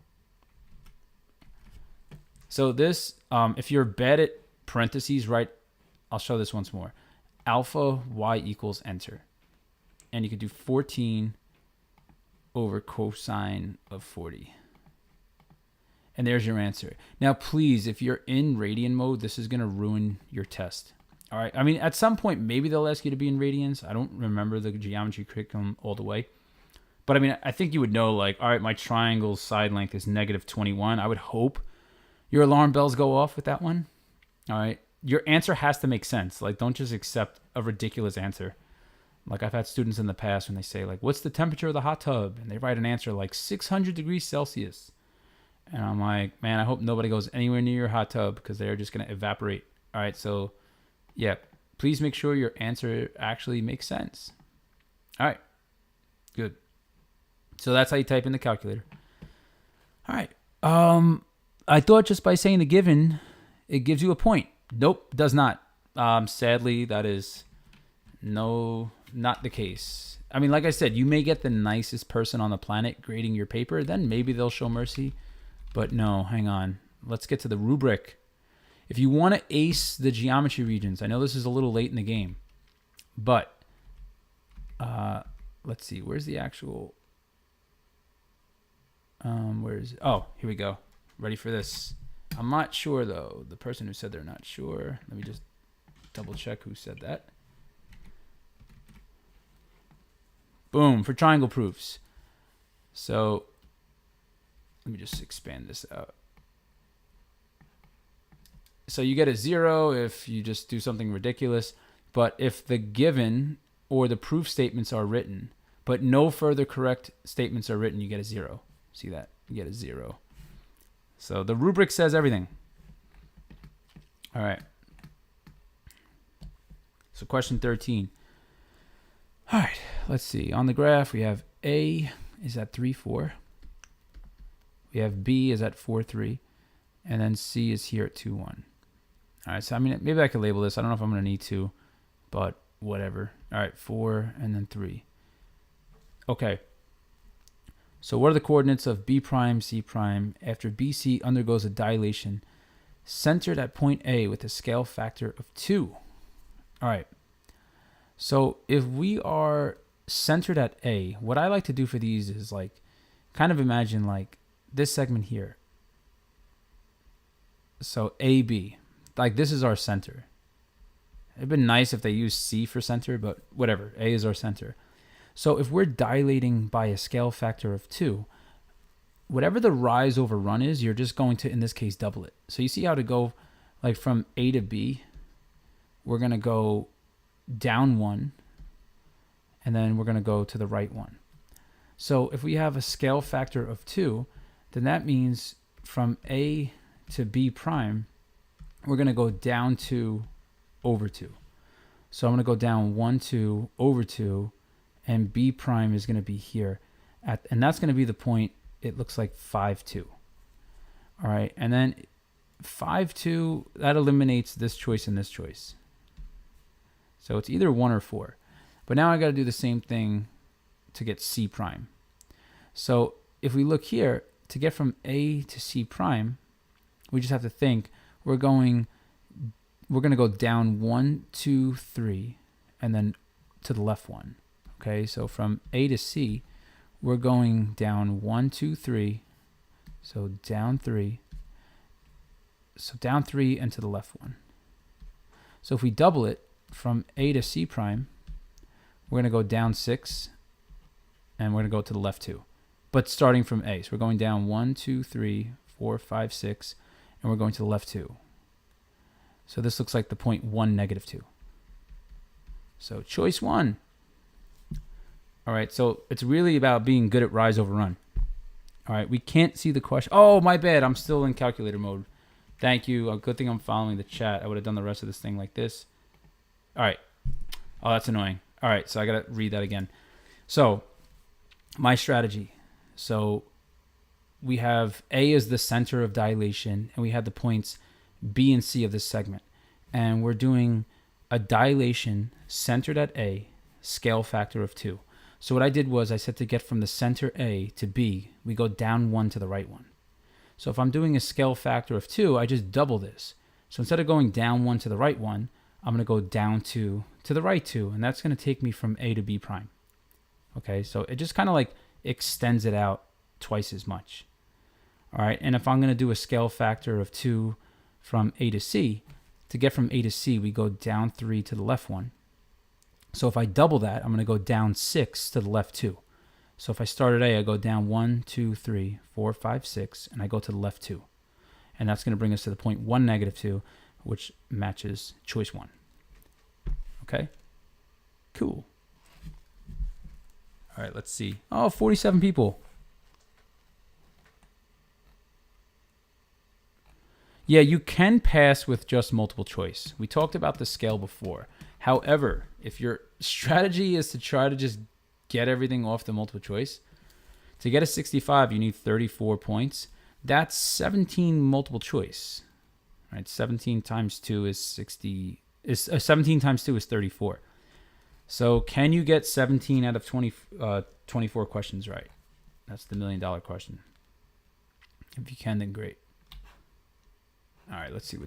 this, if you're bad at parentheses, right, I'll show this once more. Alpha y equals enter. And you could do 14 over cosine of 40. And there's your answer. Now, please, if you're in radian mode, this is going to ruin your test. All right. I mean, at some point, maybe they'll ask you to be in radians. I don't remember the geometry curriculum all the way. But I mean, I think you would know, like, all right, my triangle's side length is -21. I would hope your alarm bells go off with that one. All right. Your answer has to make sense. Like, don't just accept a ridiculous answer. Like, I've had students in the past when they say, like, what's the temperature of the hot tub? And they write an answer like 600 degrees Celsius. And I'm like, man, I hope nobody goes anywhere near your hot tub because they're just going to evaporate. All right. So, yeah, please make sure your answer actually makes sense. All right. Good. So that's how you type in the calculator. All right. I thought just by saying the given, it gives you a point. Nope, does not. Sadly, that is not the case. I mean, like I said, you may get the nicest person on the planet grading your paper. Then maybe they'll show mercy. But no, hang on. Let's get to the rubric. If you want to ace the geometry regions, I know this is a little late in the game, but let's see. Where's the actual... Oh, here we go. Ready for this. I'm not sure, though. The person who said they're not sure. Let me just double check who said that. Boom, for triangle proofs. So let me just expand this out. So you get a 0 if you just do something ridiculous. But if the given or the proof statements are written, but no further correct statements are written, you get a 0. See that? You get a 0. So the rubric says everything. All right. So question 13. All right, let's see. On the graph, we have A is at 3, 4. We have B is at 4, 3. And then C is here at 2, 1. All right, so I mean, maybe I could label this. I don't know if I'm going to need to, but whatever. All right, 4 and then 3. Okay. So what are the coordinates of B prime, C prime after BC undergoes a dilation centered at point A with a scale factor of 2? All right. So if we are centered at A, what I like to do for these is like kind of imagine like this segment here. So AB, like this is our center. It'd been nice if they used C for center, but whatever. A is our center. So if we're dilating by a scale factor of 2, whatever the rise over run is, you're just going to, in this case, double it. So you see how to go like from A to B, we're going to go down 1, and then we're going to go to the right 1. So if we have a scale factor of 2, then that means from A to B prime, we're going to go down 2 over 2. So I'm going to go down 1, 2 over 2, and B prime is going to be here. And that's going to be the point, it looks like 5, 2. All right, and then 5, 2, that eliminates this choice and this choice. So it's either 1 or 4. But now I got to do the same thing to get C prime. So if we look here, to get from A to C prime, we just have to think we're going to go down 1, 2, 3, and then to the left 1. Okay, so from A to C, we're going down 1, 2, 3, so down 3, so down 3 and to the left 1. So if we double it from A to C prime, we're going to go down 6, and we're going to go to the left 2. But starting from A, so we're going down 1, 2, 3, 4, 5, 6, and we're going to the left 2. So this looks like the point 1, negative 2. So choice 1. All right, so it's really about being good at rise over run. All right, we can't see the question. Oh, my bad. I'm still in calculator mode. Thank you. A good thing I'm following the chat. I would have done the rest of this thing like this. All right. Oh, that's annoying. All right, so I got to read that again. So my strategy. So we have A as the center of dilation, and we have the points B and C of this segment. And we're doing a dilation centered at A, scale factor of 2. So what I did was I said to get from the center A to B, we go down 1 to the right 1. So if I'm doing a scale factor of 2, I just double this. So instead of going down 1 to the right 1, I'm going to go down 2 to the right 2, and that's going to take me from A to B prime. Okay, so it just kind of like extends it out twice as much. All right, and if I'm going to do a scale factor of 2 from A to C, to get from A to C, we go down 3 to the left 1. So if I double that, I'm going to go down 6 to the left 2. So if I start at A, I go down 1, 2, 3, 4, 5, 6, and I go to the left 2. And that's going to bring us to the point 1, negative 2, which matches choice 1. Okay? Cool. All right, let's see. Oh, 47 people. Yeah, you can pass with just multiple choice. We talked about the scale before. However, if your strategy is to try to just get everything off the multiple choice, to get a 65, you need 34 points. That's 17 multiple choice. Right? 17 times 2 is 60. 17 times 2 is 34. So can you get 17 out of 24 questions right? That's the $1 million question. If you can, then great. All right, let's see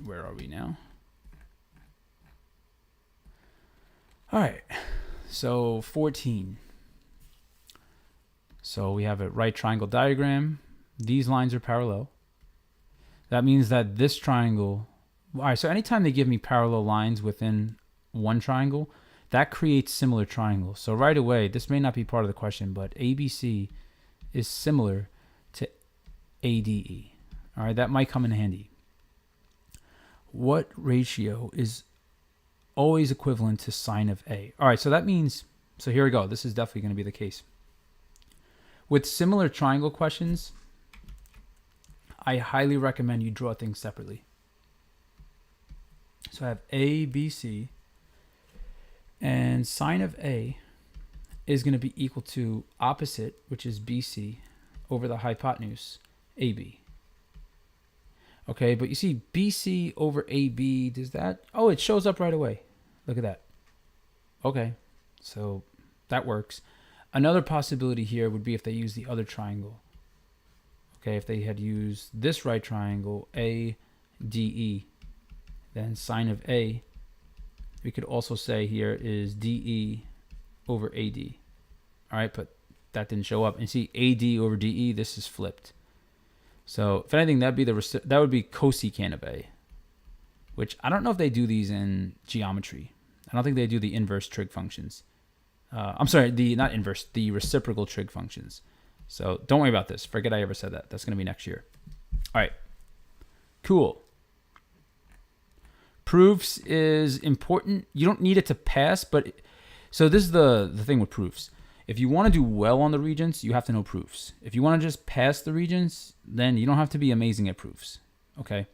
where are we now? All right, so 14. So we have a right triangle diagram. These lines are parallel. That means that this triangle, all right, so anytime they give me parallel lines within one triangle, that creates similar triangles. So right away, this may not be part of the question, but ABC is similar to ADE. All right, that might come in handy. What ratio is always equivalent to sine of A? All right, so that means, so here we go. This is definitely going to be the case. With similar triangle questions, I highly recommend you draw things separately. So I have A, B, C, and sine of A is going to be equal to opposite, which is BC, over the hypotenuse, AB. Okay, but you see BC over AB, does that? Oh, it shows up right away. Look at that. Okay, so that works. Another possibility here would be if they use the other triangle. Okay, if they had used this right triangle, ADE, then sine of A, we could also say here is DE over AD. All right, but that didn't show up. And see, AD over DE, this is flipped. So if anything, that would be cosecant of A, which I don't know if they do these in geometry. I don't think they do the inverse trig functions. I'm sorry, not inverse, the reciprocal trig functions. So don't worry about this. Forget I ever said that. That's going to be next year. All right, cool. Proofs is important. You don't need it to pass, but so this is the thing with proofs. If you want to do well on the Regents, you have to know proofs. If you want to just pass the Regents, then you don't have to be amazing at proofs. Okay?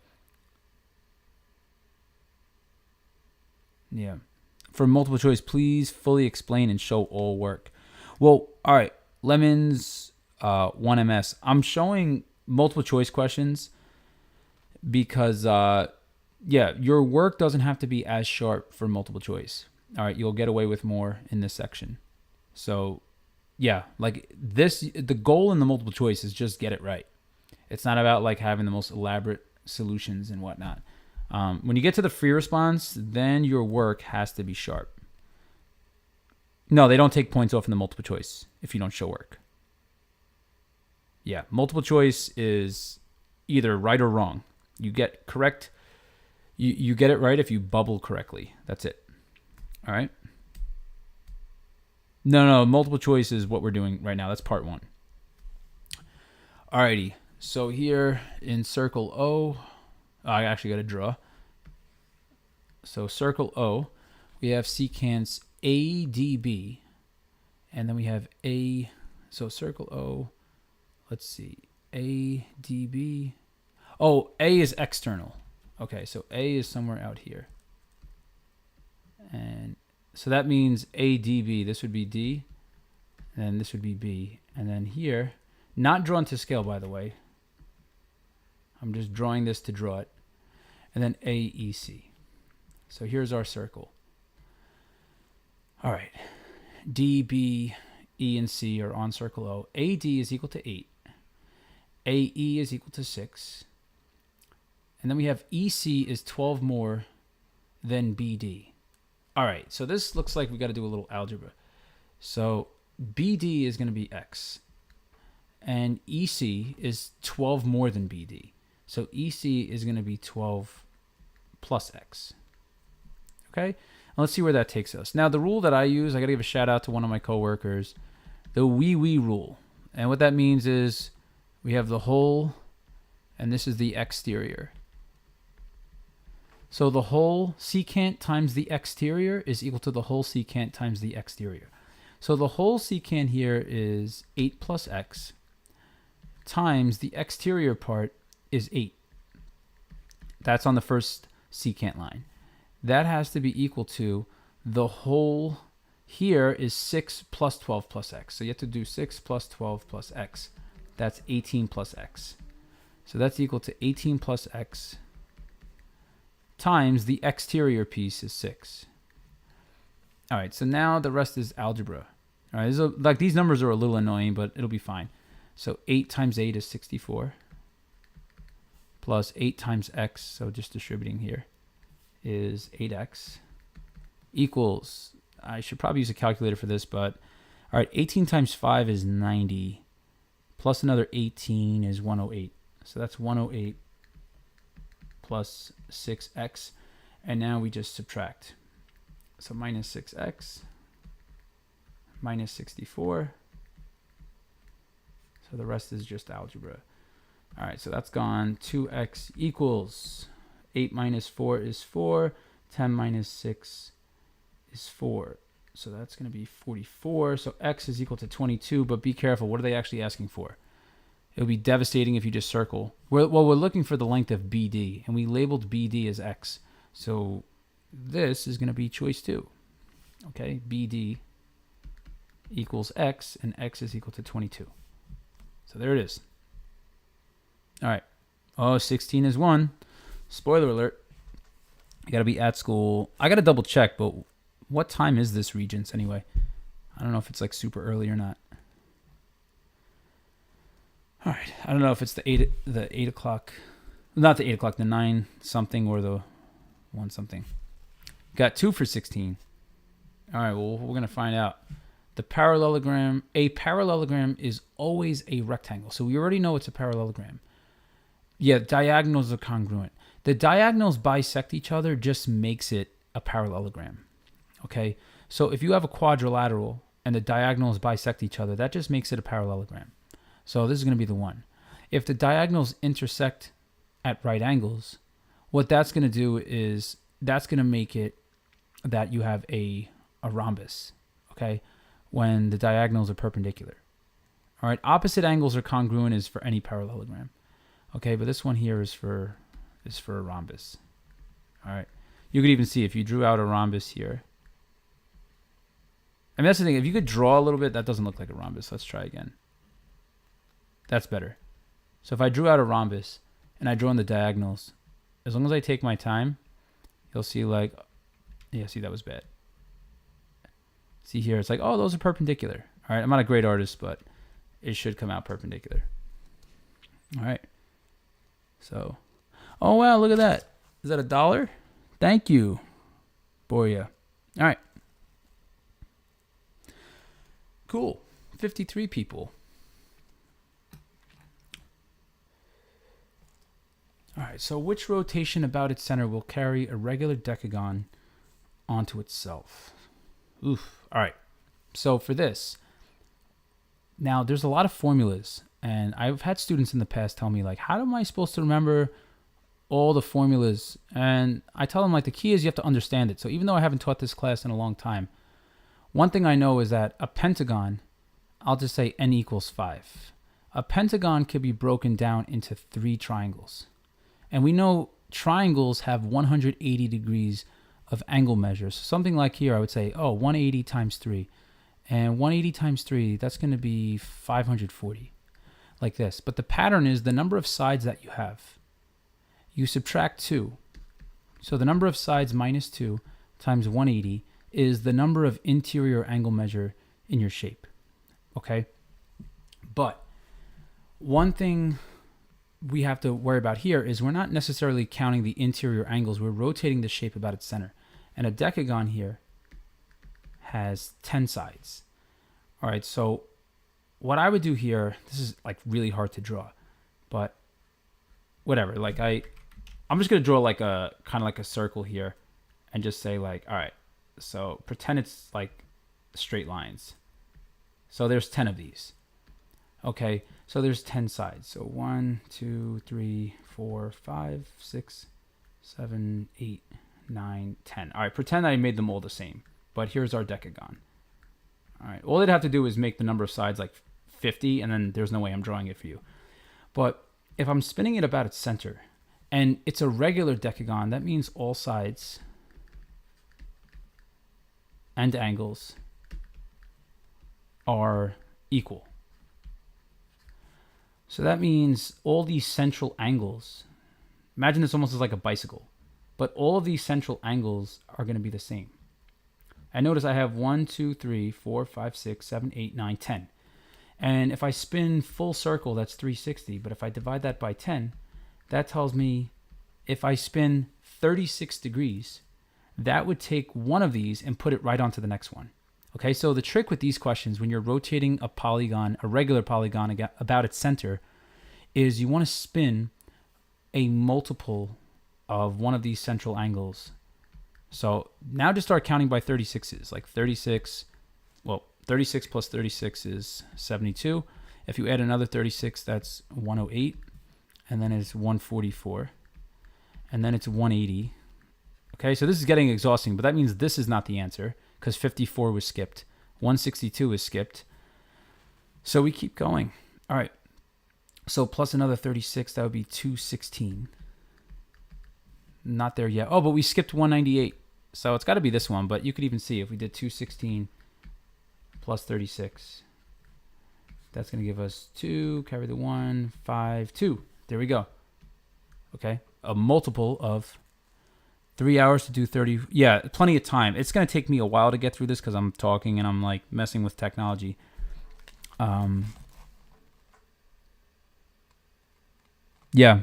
Yeah. For multiple choice, please fully explain and show all work. Well, all right. Lemons, 1MS. I'm showing multiple choice questions because, yeah, your work doesn't have to be as sharp for multiple choice. All right, you'll get away with more in this section. So, yeah, like this, the goal in the multiple choice is just get it right. It's not about like having the most elaborate solutions and whatnot. When you get to the free response, then your work has to be sharp. No, they don't take points off in the multiple choice if you don't show work. Yeah, multiple choice is either right or wrong. You get correct. You get it right if you bubble correctly. That's it. All right. No, multiple choice is what we're doing right now. That's part 1. Alrighty. So here in circle O, I actually got to draw. So circle O, we have secants ADB, and then we have A. So circle O, let's see, ADB. Oh, A is external. Okay, so A is somewhere out here. And so that means ADB, this would be D, and this would be B. And then here, not drawn to scale, by the way. I'm just drawing this to draw it. And then AEC. So here's our circle. All right. D, B, E, and C are on circle O. AD is equal to 8. AE is equal to 6. And then we have EC is 12 more than BD. All right, so this looks like we got to do a little algebra. So BD is going to be X. And EC is 12 more than BD. So EC is going to be 12 plus X. Okay? And let's see where that takes us. Now, the rule that I use, I got to give a shout out to one of my coworkers, the wee rule. And what that means is we have the whole, and this is the exterior. So the whole secant times the exterior is equal to the whole secant times the exterior. So the whole secant here is 8 plus X times the exterior part is 8. That's on the first secant line. That has to be equal to the whole here is 6 plus 12 plus X. So you have to do 6 plus 12 plus X. That's 18 plus X. So that's equal to 18 plus X times the exterior piece is 6. All right, so now the rest is algebra. All right, like these numbers are a little annoying, but it'll be fine. So 8 times 8 is 64 plus 8 times X, so just distributing here, is 8X equals, I should probably use a calculator for this, but all right, 18 times 5 is 90 plus another 18 is 108. So that's 108 plus 6X. And now we just subtract. So minus 6X minus 64. So the rest is just algebra. All right, so that's gone. 2X equals 8 minus 4 is 4. 10 minus 6 is 4. So that's going to be 44. So X is equal to 22, but be careful. What are they actually asking for? It would be devastating if you just circle. We're looking for the length of BD, and we labeled BD as X. So this is going to be choice 2. Okay, BD equals X, and X is equal to 22. So there it is. All right. Oh, 16 is 1. Spoiler alert. You got to be at school. I got to double check, but what time is this, Regents, anyway? I don't know if it's like super early or not. All right. I don't know if it's the 8 o'clock, not the 8 o'clock, the 9 something or the 1 something. Got 2 for 16. All right. Well, we're going to find out. A parallelogram is always a rectangle. So we already know it's a parallelogram. Yeah, diagonals are congruent. The diagonals bisect each other just makes it a parallelogram. Okay? So if you have a quadrilateral and the diagonals bisect each other, that just makes it a parallelogram. So this is going to be the one. If the diagonals intersect at right angles, what that's going to do is that's going to make it that you have a rhombus, okay, when the diagonals are perpendicular. All right, opposite angles are congruent is for any parallelogram. Okay, but this one here is for a rhombus. All right, you could even see if you drew out a rhombus here. I mean, that's the thing. If you could draw a little bit, that doesn't look like a rhombus. Let's try again. That's better. So if I drew out a rhombus and I draw in the diagonals, as long as I take my time, you'll see like, yeah, see, that was bad. See here, it's like, oh, those are perpendicular. All right, I'm not a great artist, but it should come out perpendicular. All right. So, oh, wow, look at that. Is that $1? Thank you, Boria. All right. Cool. 53 people. All right, so which rotation about its center will carry a regular decagon onto itself? Oof. All right, so for this, now there's a lot of formulas, and I've had students in the past tell me, like, how am I supposed to remember all the formulas? And I tell them, like, the key is you have to understand it. So even though I haven't taught this class in a long time, one thing I know is that a pentagon, I'll just say n equals 5. A pentagon could be broken down into 3 triangles. And we know triangles have 180 degrees of angle measures. Something like here, I would say, oh, 180 times 3. And 180 times 3, that's going to be 540, like this. But the pattern is the number of sides that you have. You subtract 2. So the number of sides minus 2 times 180 is the number of interior angle measure in your shape. Okay? But one thing we have to worry about here is we're not necessarily counting the interior angles. We're rotating the shape about its center. And a decagon here has 10 sides. All right, so what I would do here, this is like really hard to draw, but whatever. Like I'm just going to draw like a kind of like a circle here and just say like, all right, so pretend it's like straight lines. So there's 10 of these. Okay, so there's 10 sides. So 1, 2, 3, 4, 5, 6, 7, 8, 9, 10. All right, pretend I made them all the same. But here's our decagon. All right, all they'd have to do is make the number of sides like 50, and then there's no way I'm drawing it for you. But if I'm spinning it about its center, and it's a regular decagon, that means all sides and angles are equal. So that means all these central angles, imagine this almost as like a bicycle, but all of these central angles are going to be the same. And notice I have 1, 2, 3, 4, 5, 6, 7, 8, 9, 10. And if I spin full circle, that's 360. But if I divide that by 10, that tells me if I spin 36 degrees, that would take one of these and put it right onto the next one. Okay, so the trick with these questions, when you're rotating a polygon, a regular polygon about its center, is you want to spin a multiple of one of these central angles. So now just start counting by 36s, like 36, well, 36 plus 36 is 72. If you add another 36, that's 108, and then it's 144, and then it's 180. Okay, so this is getting exhausting, but that means this is not the answer, because 54 was skipped. 162 is skipped. So we keep going. All right. So plus another 36, that would be 216. Not there yet. Oh, but we skipped 198. So it's got to be this one, but you could even see if we did 216 plus 36. That's going to give us 2, carry the 1, 5, 2. There we go. Okay. A multiple of 3 hours to do 30. Yeah, plenty of time. It's going to take me a while to get through this because I'm talking and I'm like messing with technology. Yeah.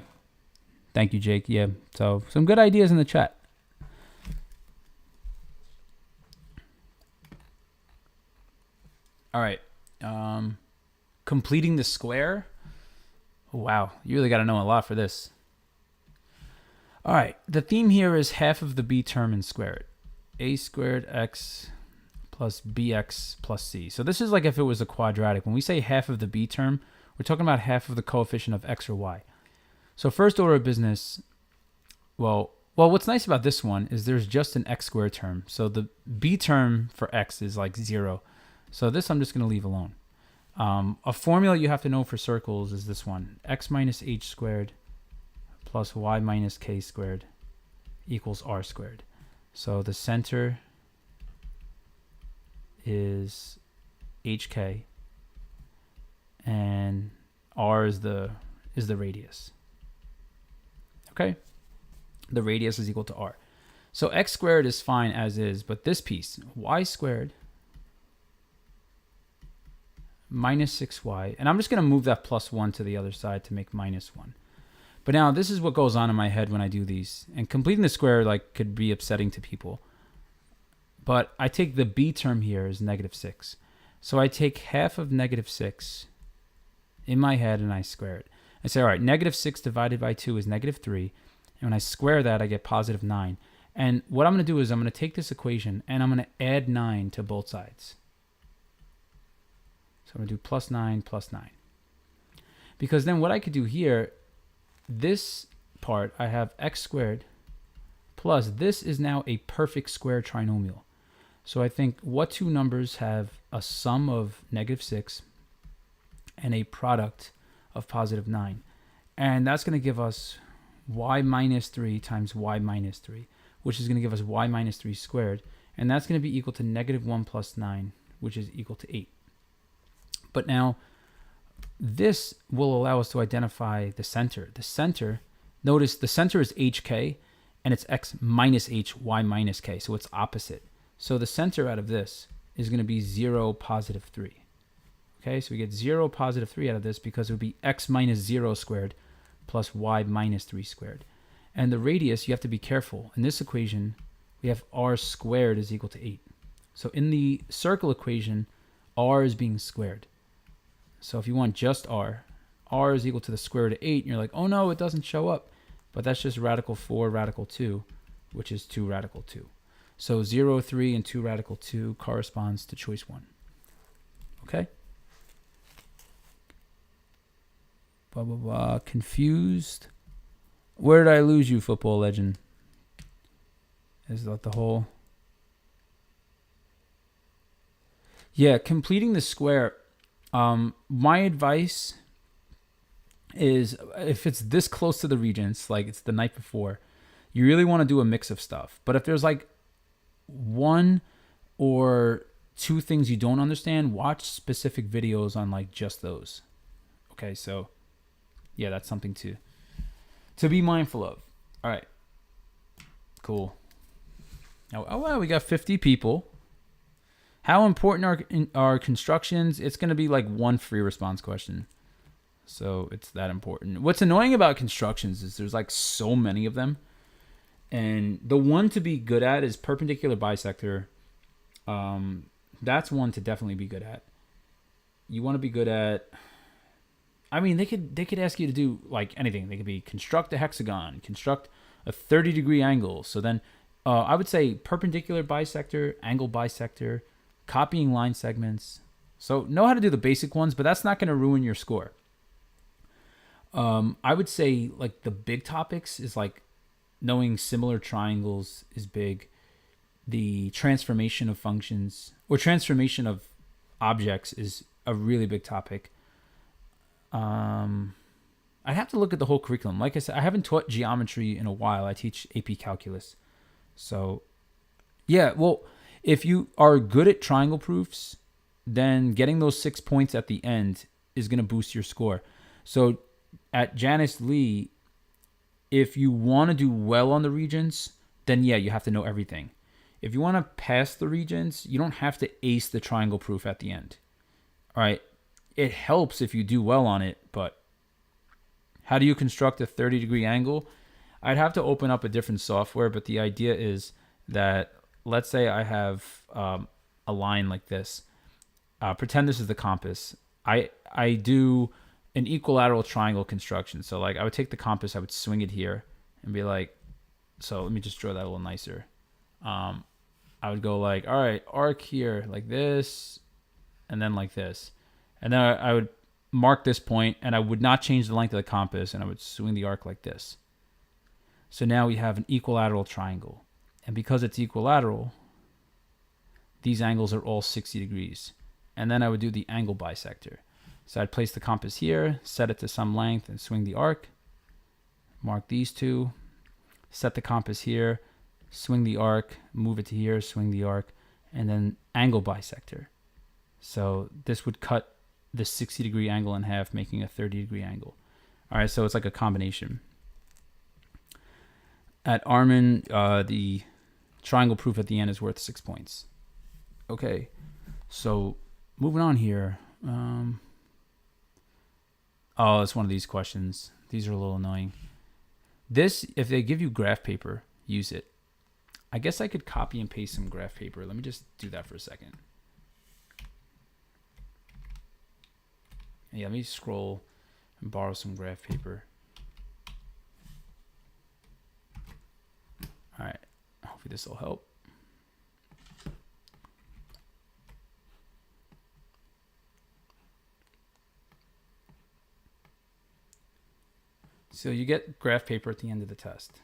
Thank you, Jake. Yeah. So some good ideas in the chat. All right. Completing the square. Wow. You really got to know a lot for this. All right, the theme here is half of the b term and square it. A squared x plus bx plus c. So this is like if it was a quadratic. When we say half of the b term, we're talking about half of the coefficient of x or y. So first order of business, well, what's nice about this one is there's just an x squared term. So the b term for x is like 0. So this I'm just going to leave alone. A formula you have to know for circles is this one. X minus h squared plus y minus k squared equals r squared. So the center is hk and r is the radius. Okay? The radius is equal to r. So x squared is fine as is, but this piece, y squared minus 6y, and I'm just going to move that plus 1 to the other side to make minus 1. But now this is what goes on in my head when I do these. And completing the square like could be upsetting to people. But I take the b term here as negative 6. So I take half of negative 6 in my head and I square it. I say, all right, negative 6 divided by 2 is negative 3. And when I square that, I get positive 9. And what I'm going to do is I'm going to take this equation and I'm going to add 9 to both sides. So I'm going to do plus 9 plus 9. Because then what I could do here, this part, I have x squared plus this is now a perfect square trinomial. So I think what two numbers have a sum of negative 6 and a product of positive 9? And that's going to give us y minus 3 times y minus 3, which is going to give us y minus 3 squared. And that's going to be equal to negative 1 plus 9, which is equal to 8. But now this will allow us to identify the center. The center, notice the center is hk and it's x minus h, y minus k. So it's opposite. So the center out of this is going to be 0, positive 3. Okay, so we get 0, positive 3 out of this because it would be x minus 0 squared plus y minus 3 squared. And the radius, you have to be careful. In this equation, we have r squared is equal to 8. So in the circle equation, r is being squared. So if you want just r, r is equal to the square root of 8, and you're like, oh no, it doesn't show up. But that's just radical 4 radical 2, which is 2 radical 2. So 0, 3, and 2 radical 2 corresponds to choice 1. Okay? Blah, blah, blah. Confused. Where did I lose you, football legend? Is that the whole... Yeah, completing the square. My advice is if it's this close to the Regents, like it's the night before, you really want to do a mix of stuff. But if there's like one or two things you don't understand, watch specific videos on like just those. Okay, so yeah, that's something to be mindful of. All right, cool. Now, oh wow, we got 50 people. How important are constructions? It's going to be like one free response question. So it's that important. What's annoying about constructions is there's like so many of them. And the one to be good at is perpendicular bisector. That's one to definitely be good at. You want to be good at... I mean, they could ask you to do like anything. They could be construct a hexagon, construct a 30-degree angle. So then I would say perpendicular bisector, angle bisector, copying line segments. So know how to do the basic ones, but that's not going to ruin your score. I would say like the big topics is like knowing similar triangles is big. The transformation of functions or transformation of objects is a really big topic. I'd have to look at the whole curriculum. Like I said, I haven't taught geometry in a while. I teach AP calculus. So yeah, well, if you are good at triangle proofs, then getting those 6 points at the end is going to boost your score. So at Janice Lee, if you want to do well on the Regents, then yeah, you have to know everything. If you want to pass the Regents, you don't have to ace the triangle proof at the end. All right. It helps if you do well on it, but how do you construct a 30-degree angle? I'd have to open up a different software, but the idea is that, let's say I have a line like this. Pretend this is the compass. I do an equilateral triangle construction. So like I would take the compass, I would swing it here and be like, so let me just draw that a little nicer. I would go like, all right, arc here like this, and then like this. And then I would mark this point, and I would not change the length of the compass, and I would swing the arc like this. So now we have an equilateral triangle. And because it's equilateral, these angles are all 60 degrees. And then I would do the angle bisector. So I'd place the compass here, set it to some length, and swing the arc. Mark these two. Set the compass here, swing the arc, move it to here, swing the arc, and then angle bisector. So this would cut the 60-degree angle in half, making a 30-degree angle. All right, so it's like a combination. At Armin, the triangle proof at the end is worth 6 points. Okay, so moving on here. Oh, it's one of these questions. These are a little annoying. This, if they give you graph paper, use it. I guess I could copy and paste some graph paper. Let me just do that for a second. Yeah, let me scroll and borrow some graph paper. All right, hopefully this will help. So you get graph paper at the end of the test.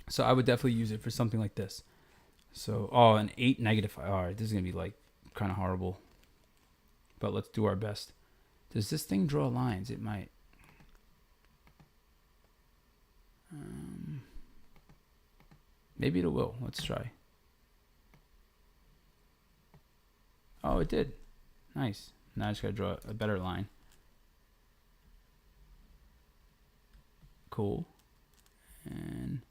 So I would definitely use it for something like this. So, oh, an 8 negative 5. All right, this is going to be like kind of horrible. But let's do our best. Does this thing draw lines? It might. Maybe it will. Let's try. Oh, it did. Nice. Now I just got to draw a better line. Cool. And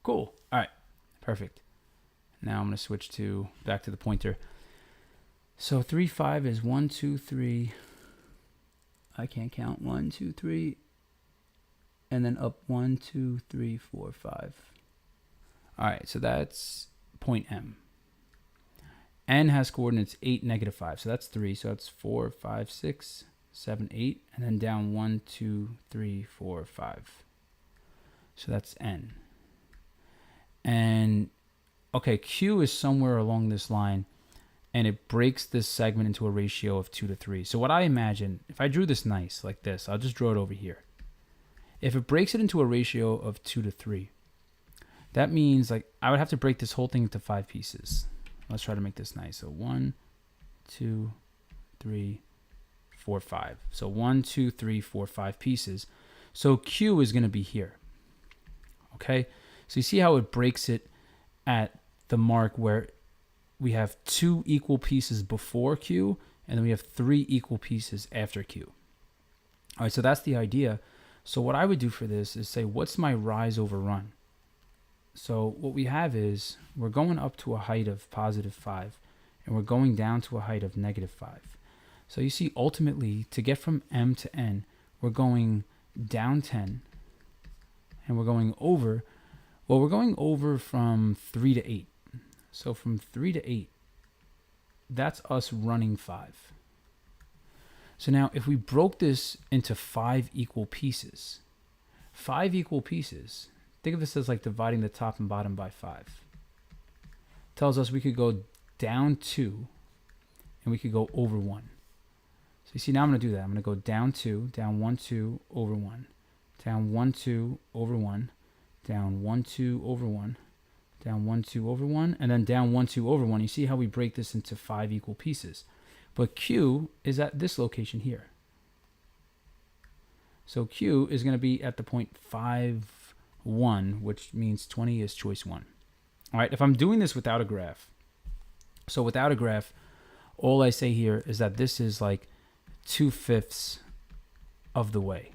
cool. All right. Perfect. Now I'm going to switch back to the pointer. So 3, 5 is 1, 2, 3. I can't count. 1, 2, 3. And then up 1, 2, 3, 4, 5. All right. So that's point M. N has coordinates 8, -5. So that's 3. So that's 4, 5, 6, 7, 8. And then down 1, 2, 3, 4, 5. So that's N. And, okay, Q is somewhere along this line. And it breaks this segment into a ratio of 2 to 3. So what I imagine, if I drew this nice like this, I'll just draw it over here. If it breaks it into a ratio of 2 to 3, that means like I would have to break this whole thing into 5 pieces. Let's try to make this nice. So 1, 2, 3, 4, 5. So 1, 2, 3, 4, 5 pieces. So Q is going to be here. Okay? So you see how it breaks it at the mark where we have 2 equal pieces before Q, and then we have 3 equal pieces after Q. All right, so that's the idea. So what I would do for this is say, what's my rise over run? So what we have is we're going up to a height of +5, and we're going down to a height of -5. So you see, ultimately, to get from M to N, we're going down 10, and we're going over, well, we're going over from 3 to 8. So from 3 to 8, that's us running 5. So now if we broke this into 5 equal pieces, 5 equal pieces, think of this as like dividing the top and bottom by 5. Tells us we could go down 2 and we could go over 1. So you see, now I'm going to do that. I'm going to go down 2, down 1, 2, over 1, down 1, 2, over 1, down 1, 2, over 1, down 1, 2, over 1, and then down 1, 2, over 1. You see how we break this into 5 equal pieces. But Q is at this location here. So Q is going to be at the point 5, 1, which means 20 is choice 1. All right, if I'm doing this without a graph, so without a graph, all I say here is that this is like 2/5 of the way.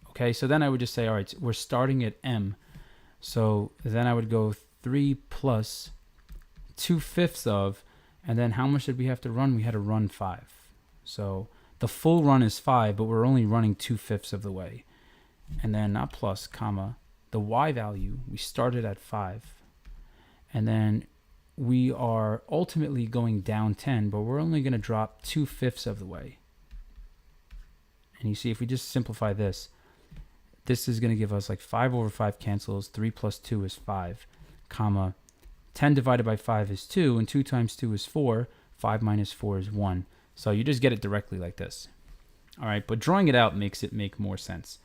Okay, so then I would just say, all right, we're starting at M. So then I would go 3 plus 2/5 of, and then how much did we have to run? We had to run 5. So the full run is 5, but we're only running 2/5 of the way. And then not plus, comma, the Y value, we started at 5. And then we are ultimately going down 10, but we're only going to drop 2/5 of the way. And you see, if we just simplify this, this is going to give us like 5 over 5 cancels. 3 plus 2 is 5, comma, 10 divided by 5 is 2, and 2 times 2 is 4. 5 minus 4 is 1. So you just get it directly like this. All right, but drawing it out makes it make more sense.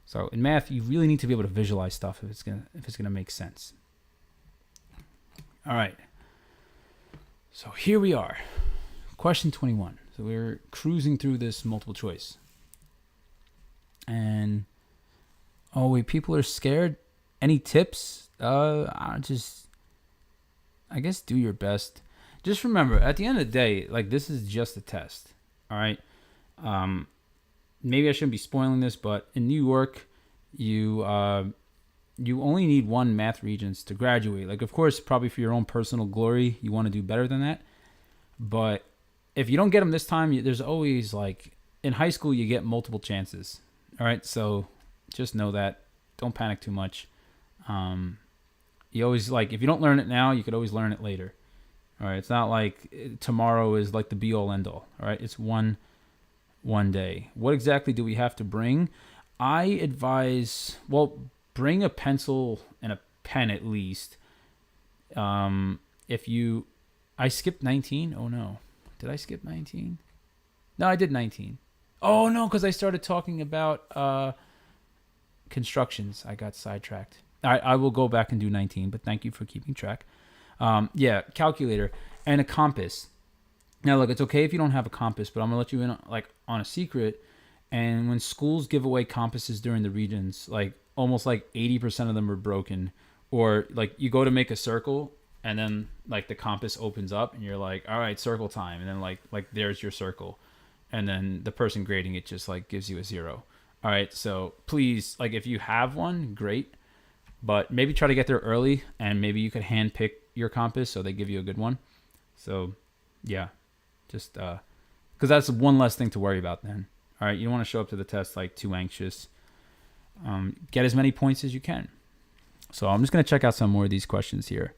So in math, you really need to be able to visualize stuff if it's gonna make sense. All right. So here we are, question 21. So we're cruising through this multiple choice. And oh wait, people are scared. Any tips? I guess do your best. Just remember, at the end of the day, like, this is just a test. All right. Maybe I shouldn't be spoiling this, but in New York, you only need 1 math Regents to graduate. Like, of course, probably for your own personal glory, you want to do better than that. But if you don't get them this time, there's always, like, in high school, you get multiple chances. All right. So just know that. Don't panic too much. You always, like, if you don't learn it now, you could always learn it later. All right. It's not like tomorrow is like the be all end all. All right. It's one day. What exactly do we have to bring? I advise, well, bring a pencil and a pen at least. I skipped 19. Oh no. Did I skip 19? No, I did 19. Oh no, because I started talking about constructions. I got sidetracked. I will go back and do 19, but thank you for keeping track. Yeah, calculator and a compass. Now, look, it's okay if you don't have a compass, but I'm going to let you in on a secret. And when schools give away compasses during the Regents, like almost like 80% of them are broken. Or like you go to make a circle and then like the compass opens up and you're like, all right, circle time. And then like there's your circle. And then the person grading it just like gives you a 0. All right, so please, like if you have one, great. But maybe try to get there early and maybe you could hand pick your compass so they give you a good one. So yeah, just because that's one less thing to worry about then. All right, you don't want to show up to the test like too anxious. Get as many points as you can. So I'm just going to check out some more of these questions here.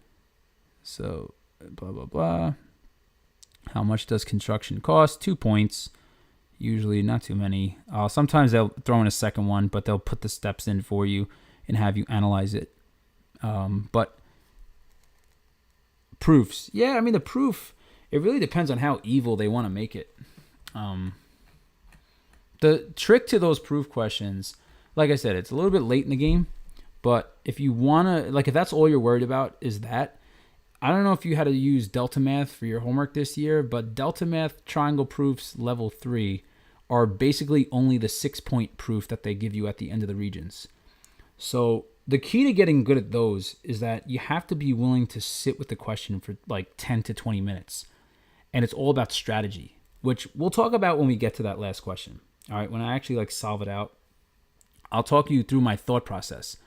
So blah, blah, blah. How much does construction cost? 2 points. Usually not too many. Sometimes they'll throw in a second one, but they'll put the steps in for you and have you analyze it. But proofs. Yeah, I mean, the proof, it really depends on how evil they want to make it. The trick to those proof questions, like I said, it's a little bit late in the game, but if you want to, like, if that's all you're worried about is that, I don't know if you had to use Delta Math for your homework this year, but Delta Math triangle proofs level 3 are basically only the 6-point proof that they give you at the end of the regions. So the key to getting good at those is that you have to be willing to sit with the question for like 10 to 20 minutes. And it's all about strategy, which we'll talk about when we get to that last question. All right, when I actually like solve it out, I'll talk you through my thought process,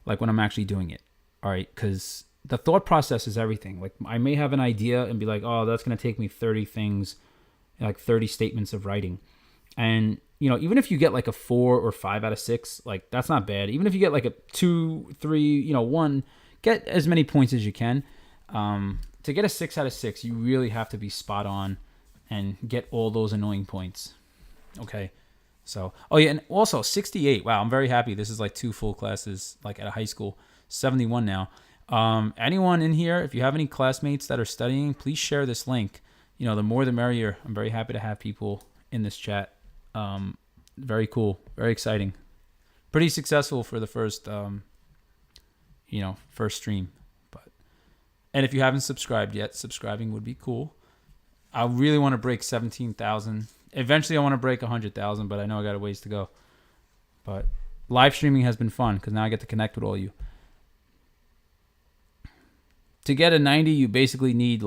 like when I'm actually doing it. All right, because the thought process is everything. Like I may have an idea and be like, oh, that's going to take me 30 things, like 30 statements of writing. And, you know, even if you get like a 4 or 5 out of 6, like that's not bad. Even if you get like a 2, 3, 1, get as many points as you can. To get a 6 out of 6, you really have to be spot on and get all those annoying points. Okay. So, oh yeah, and also 68. Wow, I'm very happy. This is like 2 full classes, like at a high school. 71 now. Anyone in here, if you have any classmates that are studying, please share this link. You know, the more the merrier. I'm very happy to have people in this chat. Very cool, very exciting, pretty successful for the first, first stream. And if you haven't subscribed yet, subscribing would be cool. I really want to break 17,000. Eventually, I want to break 100,000, but I know I got a ways to go. But live streaming has been fun because now I get to connect with all you. To get a 90, you basically need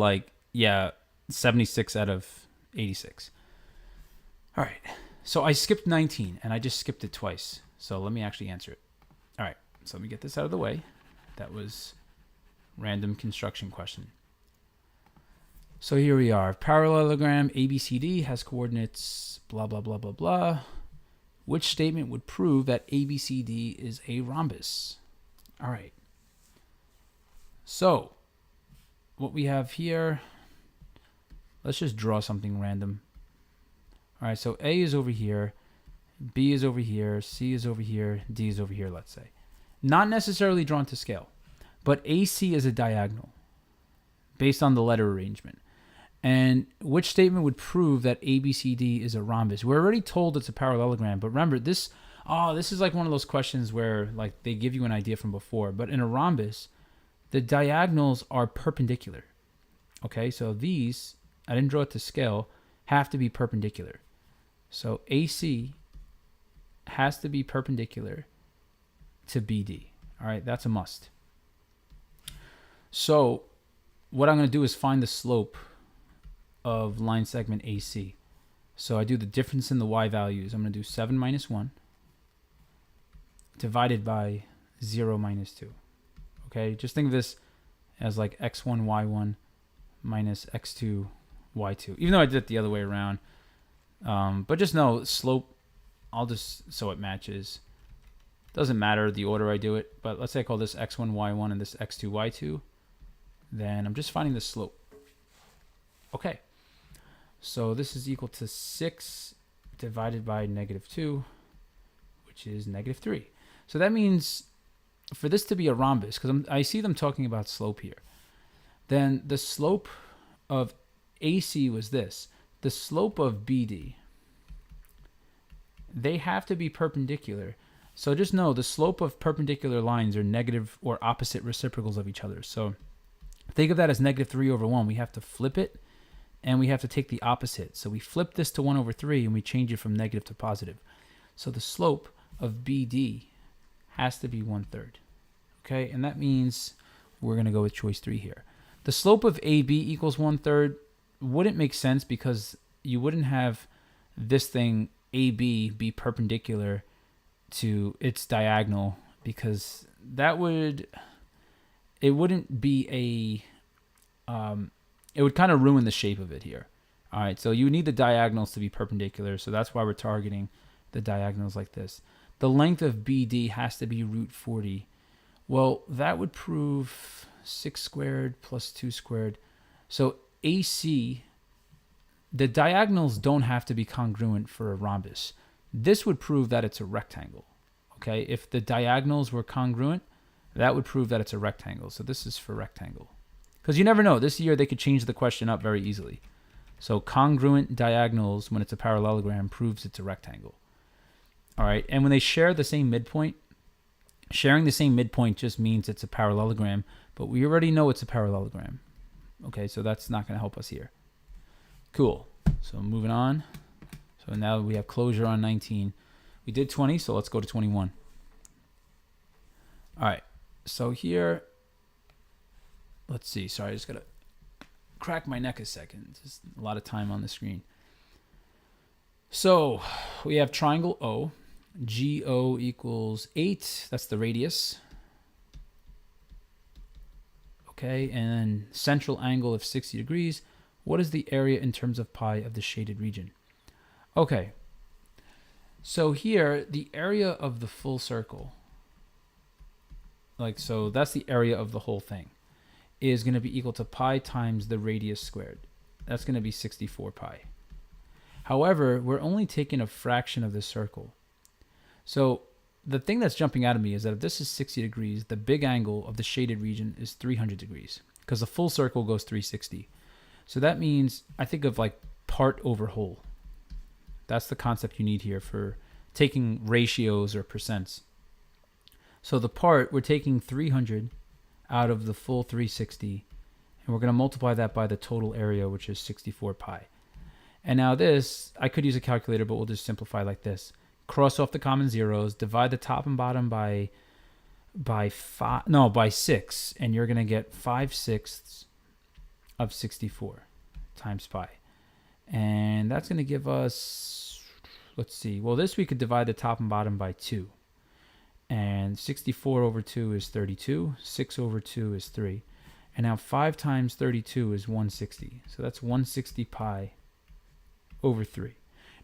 76 out of 86. All right. So I skipped 19, and I just skipped it twice. So let me actually answer it. All right. So let me get this out of the way. That was random construction question. So here we are. Parallelogram ABCD has coordinates blah, blah, blah, blah, blah. Which statement would prove that ABCD is a rhombus? All right. So what we have here, let's just draw something random. All right, so A is over here, B is over here, C is over here, D is over here, let's say. Not necessarily drawn to scale, but AC is a diagonal based on the letter arrangement. And which statement would prove that ABCD is a rhombus? We're already told it's a parallelogram, but remember this is like one of those questions where like they give you an idea from before, but in a rhombus, the diagonals are perpendicular. Okay, so these, I didn't draw it to scale, have to be perpendicular. So AC has to be perpendicular to BD. All right, that's a must. So what I'm going to do is find the slope of line segment AC. So I do the difference in the y values. I'm going to do 7 minus 1 divided by 0 minus 2. Okay, just think of this as like x1, y1 minus x2, y2. Even though I did it the other way around. But just know slope, I'll just, so it matches. Doesn't matter the order I do it, but let's say I call this x1, y1 and this x2, y2. Then I'm just finding the slope. Okay. So this is equal to 6 divided by -2, which is -3. So that means for this to be a rhombus, because I see them talking about slope here, then the slope of AC was this. The slope of BD, they have to be perpendicular. So just know the slope of perpendicular lines are negative or opposite reciprocals of each other. So think of that as -3/1. We have to flip it, and we have to take the opposite. So we flip this to 1/3, and we change it from negative to positive. So the slope of BD has to be 1/3. Okay, and that means we're going to go with choice 3 here. The slope of AB equals 1/3 wouldn't make sense because you wouldn't have this thing AB be perpendicular to its diagonal, because that would, it wouldn't be it would kind of ruin the shape of it here. All right, so you need the diagonals to be perpendicular, so that's why we're targeting the diagonals like this. The length of BD has to be root 40. Well, that would prove 6 squared plus 2 squared. So AC, the diagonals don't have to be congruent for a rhombus. This would prove that it's a rectangle. Okay, if the diagonals were congruent, that would prove that it's a rectangle. So this is for rectangle. Because you never know. This year they could change the question up very easily. So congruent diagonals when it's a parallelogram proves it's a rectangle. All right, and when they share the same midpoint, sharing the same midpoint just means it's a parallelogram, but we already know it's a parallelogram. Okay, so that's not going to help us here. Cool. So moving on. So now we have closure on 19. We did 20, so let's go to 21. All right, so here, let's see. Sorry, I just got to crack my neck a second. Just a lot of time on the screen. So we have triangle O. GO equals 8. That's the radius. Okay, and then central angle of 60 degrees. What is the area in terms of pi of the shaded region? Okay, so here, the area of the full circle, so that's the area of the whole thing, is going to be equal to pi times the radius squared. That's going to be 64 pi. However, we're only taking a fraction of the circle. So the thing that's jumping out of me is that if this is 60 degrees, the big angle of the shaded region is 300 degrees because the full circle goes 360. So that means I think of like part over whole. That's the concept you need here for taking ratios or percents. So the part, we're taking 300 out of the full 360, and we're going to multiply that by the total area, which is 64 pi. And now this, I could use a calculator, but we'll just simplify like this. Cross off the common zeros, divide the top and bottom by 6, and you're going to get 5/6 of 64 times pi. And that's going to give us, let's see, well, this we could divide the top and bottom by 2. And 64 over 2 is 32. 6 over 2 is 3. And now 5 times 32 is 160. So that's 160 pi over 3.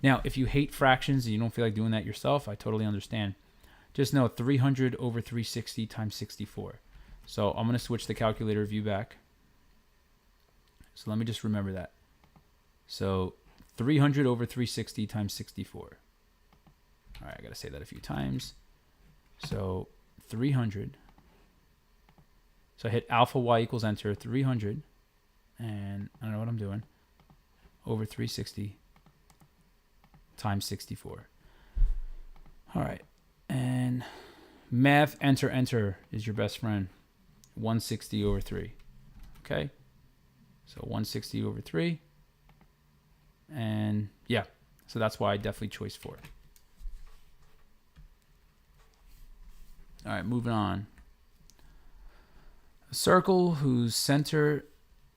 Now, if you hate fractions and you don't feel like doing that yourself, I totally understand. Just know 300 over 360 times 64. So I'm going to switch the calculator view back. So let me just remember that. So 300 over 360 times 64. All right, I got to say that a few times. So 300. So I hit alpha y equals enter, 300. And I don't know what I'm doing. Over 360 times 64. All right. And math, enter, enter is your best friend. 160 over 3. Okay. So 160 over 3. And yeah, so that's why I definitely choice 4. All right, moving on. A circle whose center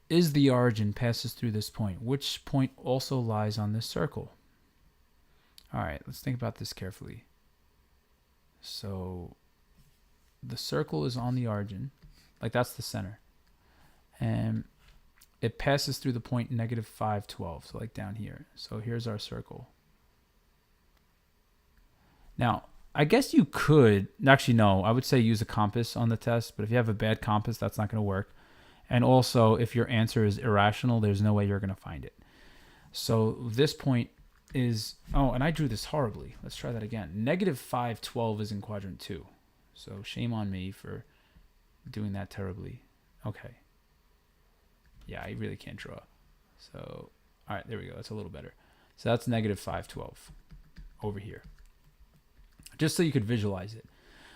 is the origin passes through this point. Which point also lies on this circle? All right, let's think about this carefully. So the circle is on the origin, like that's the center. And it passes through the point -5, 12, so like down here. So here's our circle. Now, I guess you could, actually no, I would say use a compass on the test, but if you have a bad compass, that's not going to work. And also, if your answer is irrational, there's no way you're going to find it. So this point is, oh, and I drew this horribly. Let's try that again. -5, 12 is in quadrant 2. So shame on me for doing that terribly. Okay. Yeah, I really can't draw. So, all right, there we go. That's a little better. So that's -5, 12 over here. Just so you could visualize it.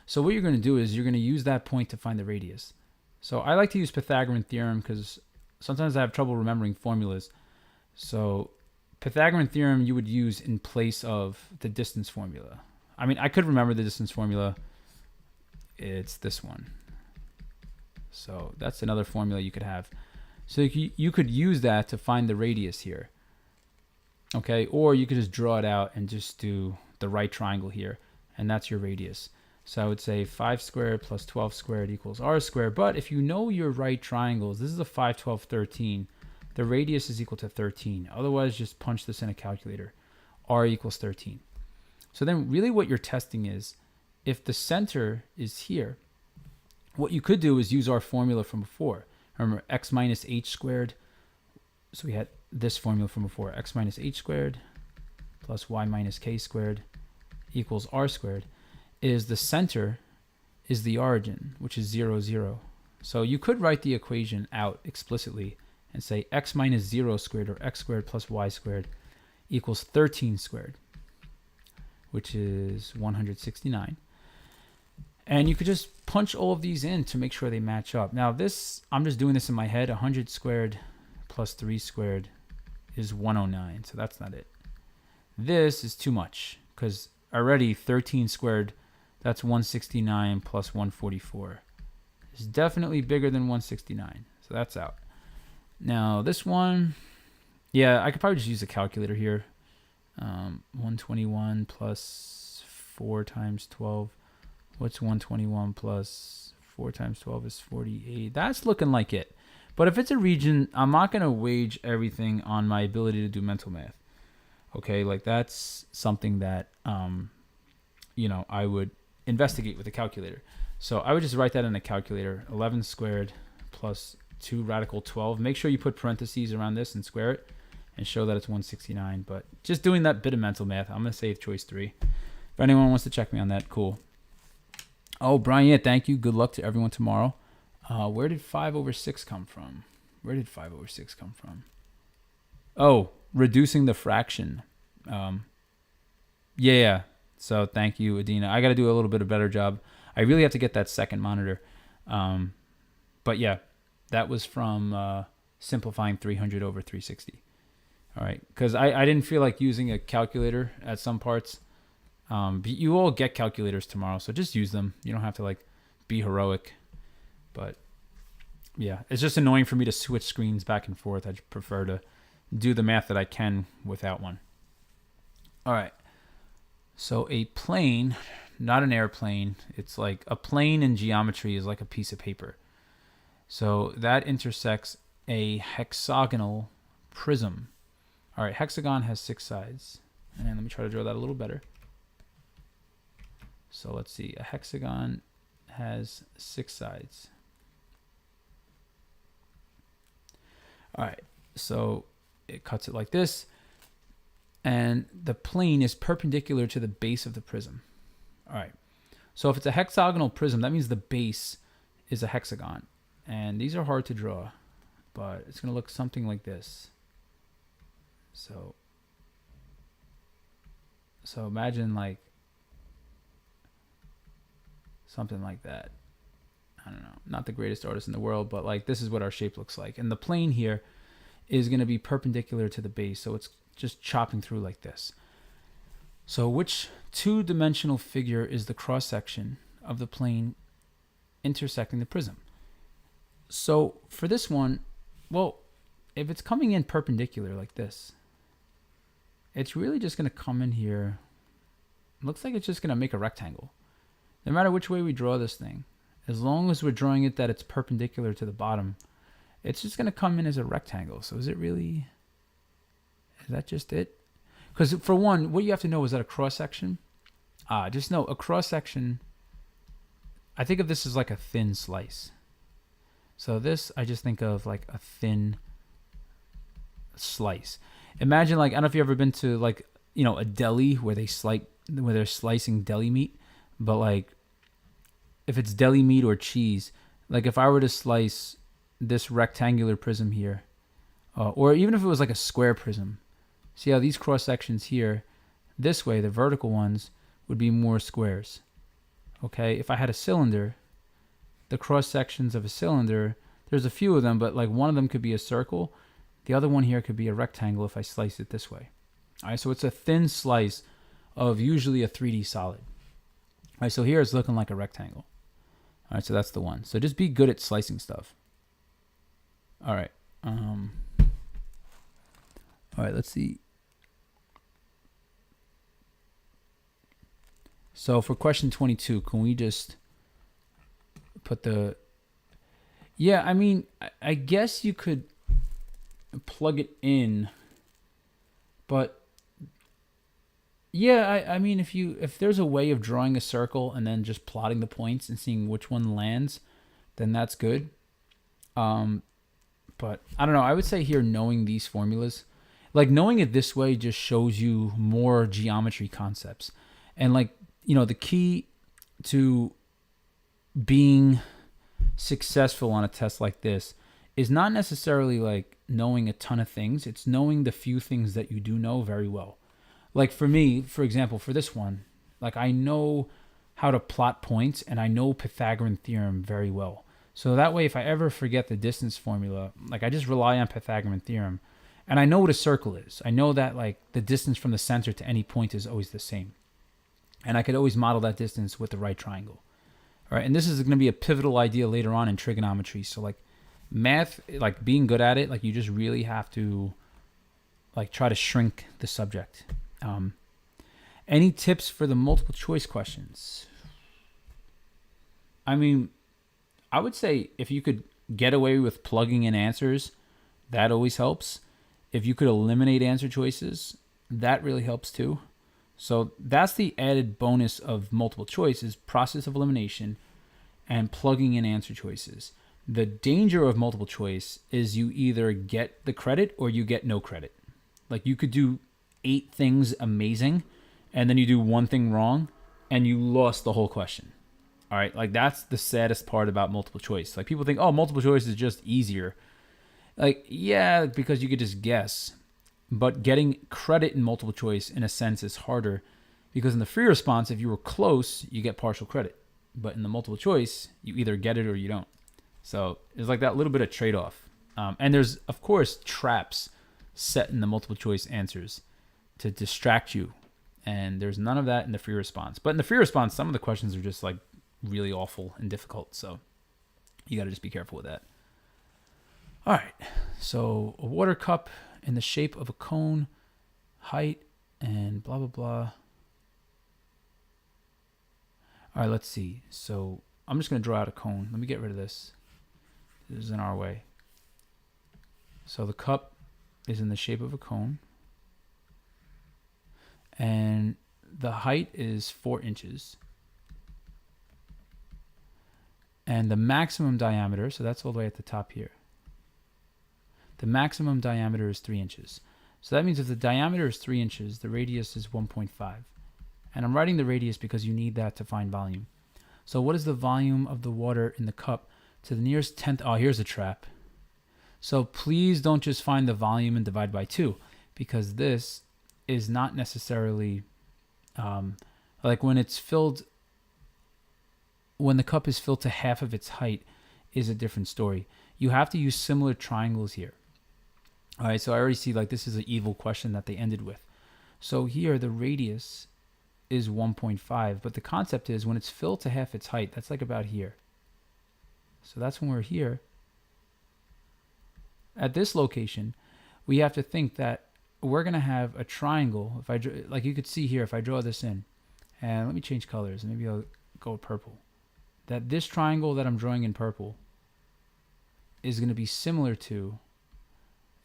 So what you're going to do is you're going to use that point to find the radius. So I like to use Pythagorean theorem because sometimes I have trouble remembering formulas. So Pythagorean theorem you would use in place of the distance formula. I mean, I could remember the distance formula. It's this one. So that's another formula you could have. So you could use that to find the radius here. Okay, or you could just draw it out and just do the right triangle here, and that's your radius. So I would say 5 squared plus 12 squared equals r squared. But if you know your right triangles, this is a 5, 12, 13. The radius is equal to 13. Otherwise, just punch this in a calculator. R equals 13. So then really what you're testing is if the center is here, what you could do is use our formula from before. Remember, x minus h squared. So we had this formula from before. X minus h squared plus y minus k squared equals r squared. Is the center is the origin, which is 0, 0. So you could write the equation out explicitly and say x minus 0 squared, or x squared plus y squared, equals 13 squared, which is 169. And you could just punch all of these in to make sure they match up. Now this, I'm just doing this in my head. 100 squared plus 3 squared is 109, so that's not it. This is too much, because already 13 squared, that's 169 plus 144. It's definitely bigger than 169, so that's out. Now this one, yeah, I could probably just use a calculator here. 121 plus 4 times 12. What's 121 plus 4 times 12 is 48. That's looking like it. But if it's a region, I'm not going to wage everything on my ability to do mental math. Okay, like that's something that, you know, I would investigate with a calculator. So I would just write that in a calculator. 11 squared plus 2 radical 12. Make sure you put parentheses around this and square it and show that it's 169. But just doing that bit of mental math, I'm going to save choice 3. If anyone wants to check me on that, cool. Oh, Brian, yeah, thank you. Good luck to everyone tomorrow. Where did 5 over 6 come from? Where did 5 over 6 come from? Oh, reducing the fraction. Yeah. So thank you, Adina. I got to do a little bit of better job. I really have to get that second monitor. But yeah, that was from simplifying 300 over 360. All right, because I didn't feel like using a calculator at some parts. But you all get calculators tomorrow, so just use them. You don't have to like be heroic. But yeah, it's just annoying for me to switch screens back and forth. I prefer to do the math that I can without one. All right. So a plane, not an airplane. It's like a plane in geometry is like a piece of paper. So that intersects a hexagonal prism. All right, hexagon has 6 sides. And let me try to draw that a little better. So let's see, a hexagon has 6 sides. All right, so it cuts it like this, and the plane is perpendicular to the base of the prism. All right, so if it's a hexagonal prism, that means the base is a hexagon, and these are hard to draw, but it's gonna look something like this. So imagine like something like that. I don't know, not the greatest artist in the world, but like this is what our shape looks like. And the plane here is going to be perpendicular to the base, so it's just chopping through like this. So which two-dimensional figure is the cross-section of the plane intersecting the prism? So for this one, well, if it's coming in perpendicular like this, it's really just going to come in here. It looks like it's just going to make a rectangle. No matter which way we draw this thing, as long as we're drawing it that it's perpendicular to the bottom, it's just going to come in as a rectangle. So is that just it? Because for one, what you have to know is that a cross-section, just know a cross-section, I think of this as like a thin slice. So this, I just think of like a thin slice. Imagine like, I don't know if you've ever been to like, you know, a deli where they're slicing deli meat, but like if it's deli meat or cheese, like if I were to slice this rectangular prism here, or even if it was like a square prism, see how these cross sections here, this way, the vertical ones would be more squares. Okay, if I had a cylinder, the cross sections of a cylinder, there's a few of them, but like one of them could be a circle. The other one here could be a rectangle if I slice it this way. All right, so it's a thin slice of usually a 3D solid. All right, so here it's looking like a rectangle. All right, so that's the one. So just be good at slicing stuff. All right. All right, let's see. So for question 22, can we just put the... Yeah, I mean, I guess you could plug it in, but yeah, I mean, if there's a way of drawing a circle and then just plotting the points and seeing which one lands, then that's good. But I don't know. I would say here, knowing these formulas, like knowing it this way just shows you more geometry concepts. And like, the key to being successful on a test like this is not necessarily like knowing a ton of things. It's knowing the few things that you do know very well. Like for me, for example, for this one, like I know how to plot points and I know Pythagorean theorem very well. So that way, if I ever forget the distance formula, like I just rely on Pythagorean theorem and I know what a circle is. I know that like the distance from the center to any point is always the same. And I could always model that distance with the right triangle. All right. And this is going to be a pivotal idea later on in trigonometry. So like math, like being good at it, like you just really have to like try to shrink the subject. Any tips for the multiple choice questions? I mean, I would say if you could get away with plugging in answers, that always helps. If you could eliminate answer choices, that really helps too. So that's the added bonus of multiple choice is process of elimination and plugging in answer choices. The danger of multiple choice is you either get the credit or you get no credit. Like you could do 8 things amazing and then you do one thing wrong and you lost the whole question. All right, like that's the saddest part about multiple choice. Like people think, oh, multiple choice is just easier. Like, yeah, because you could just guess. But getting credit in multiple choice, in a sense, is harder because in the free response, if you were close, you get partial credit. But in the multiple choice, you either get it or you don't. So it's like that little bit of trade-off. And there's, of course, traps set in the multiple choice answers to distract you. And there's none of that in the free response. But in the free response, some of the questions are just like really awful and difficult. So you got to just be careful with that. All right. So a water cup in the shape of a cone, height, and blah, blah, blah. All right, let's see. So I'm just going to draw out a cone. Let me get rid of this. This is in our way. So the cup is in the shape of a cone. And the height is 4 inches. And the maximum diameter, so that's all the way at the top here. The maximum diameter is 3 inches. So that means if the diameter is 3 inches, the radius is 1.5. And I'm writing the radius because you need that to find volume. So what is the volume of the water in the cup to the nearest tenth? Oh, here's a trap. So please don't just find the volume and divide by 2, because this is not necessarily like when it's filled, when the cup is filled to half of its height is a different story. You have to use similar triangles here. All right, so I already see like this is an evil question that they ended with. So here the radius is 1.5, but the concept is when it's filled to half its height, that's like about here. So that's when we're here. At this location, we have to think that we're going to have a triangle. If I like you could see here, if I draw this in, and let me change colors, maybe I'll go with purple. That this triangle that I'm drawing in purple is going to be similar to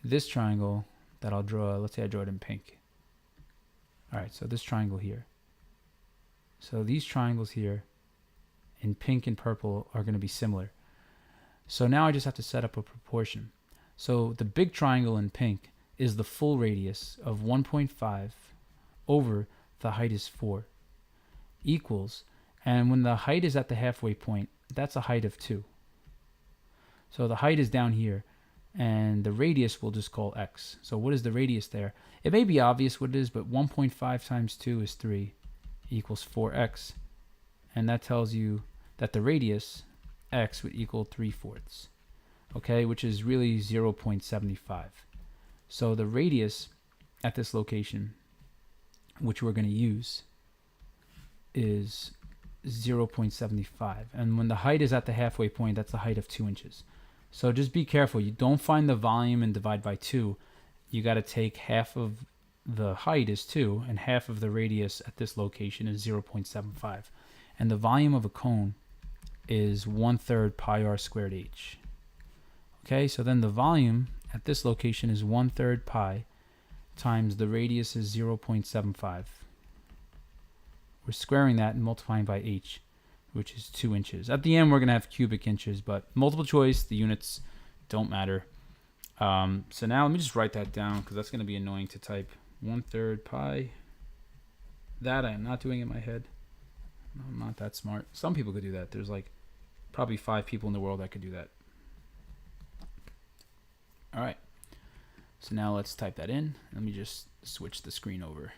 this triangle that I'll draw. Let's say I draw it in pink. All right, so this triangle here. So these triangles here in pink and purple are going to be similar. So now I just have to set up a proportion. So the big triangle in pink is the full radius of 1.5 over the height is 4 equals, and when the height is at the halfway point, that's a height of 2. So the height is down here, and the radius we'll just call x. So what is the radius there? It may be obvious what it is, but 1.5 times 2 is 3 equals 4x. And that tells you that the radius, x, would equal 3/4. Okay, which is really 0.75. So the radius at this location, which we're going to use, is 0.75. And when the height is at the halfway point, that's the height of 2 inches. So just be careful. You don't find the volume and divide by 2. You got to take half of the height is 2 and half of the radius at this location is 0.75. And the volume of a cone is 1/3 pi r squared h. Okay, so then the volume at this location is 1/3 pi times the radius is 0.75. We're squaring that and multiplying by h, which is 2 inches. At the end, we're going to have cubic inches, but multiple choice, the units don't matter. So now let me just write that down because that's going to be annoying to type. 1/3 pi. That I am not doing in my head. I'm not that smart. Some people could do that. There's like probably 5 people in the world that could do that. All right. So now let's type that in. Let me just switch the screen over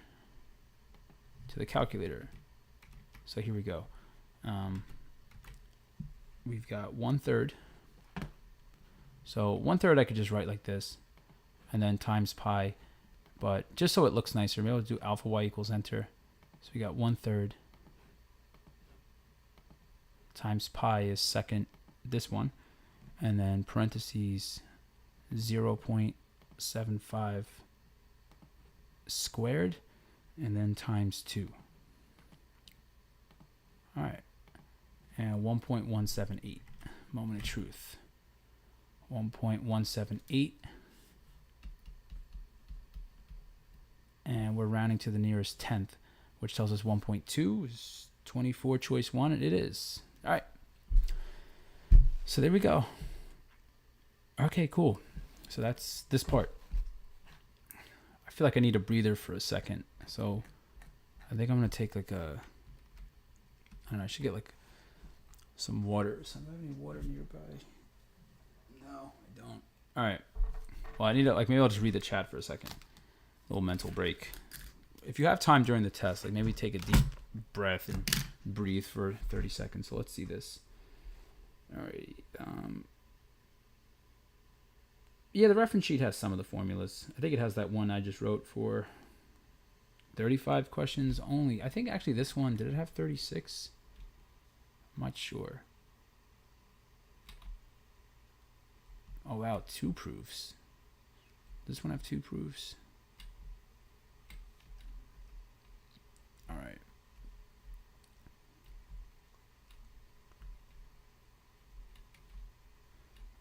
to the calculator. So here we go. We've got 1/3. So 1/3 I could just write like this, and then times pi. But just so it looks nicer, maybe I'll do alpha y equals enter. So we got 1/3 times pi is secant, this one, and then parentheses 0.75 squared, and then times 2. All right, and 1.178, moment of truth. 1.178, and we're rounding to the nearest tenth, which tells us 1.2 is 24 choice 1, and it is. All right, so there we go. Okay, cool. So that's this part. I feel like I need a breather for a second, so I think I'm gonna take like a, I don't know, I should get like some water or something. Do I have any water nearby? No, I don't. All right. Well, I need to, like, maybe I'll just read the chat for a second. A little mental break. If you have time during the test, like maybe take a deep breath and breathe for 30 seconds. So let's see this. All right. Yeah, the reference sheet has some of the formulas. I think it has that one I just wrote for 35 questions only. I think actually this one, did it have 36? I'm not sure. Oh wow, 2 proofs. Does this one have 2 proofs? All right.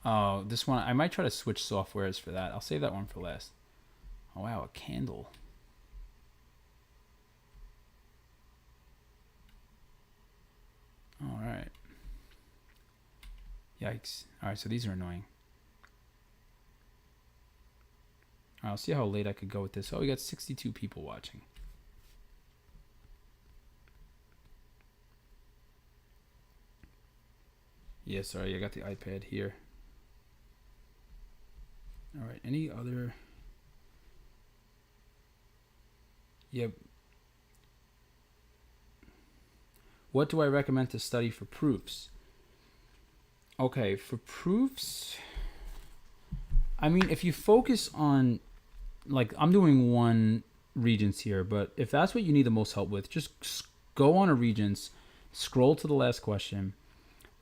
Oh, this one, I might try to switch softwares for that. I'll save that one for last. Oh wow, a candle. All right. Yikes. All right, so these are annoying. I'll see how late I could go with this. Oh, we got 62 people watching. Yeah, sorry, I got the iPad here. All right, any other? Yep. What do I recommend to study for proofs? Okay, for proofs, I mean, if you focus on, like, I'm doing one Regents here, but if that's what you need the most help with, just go on a Regents, scroll to the last question,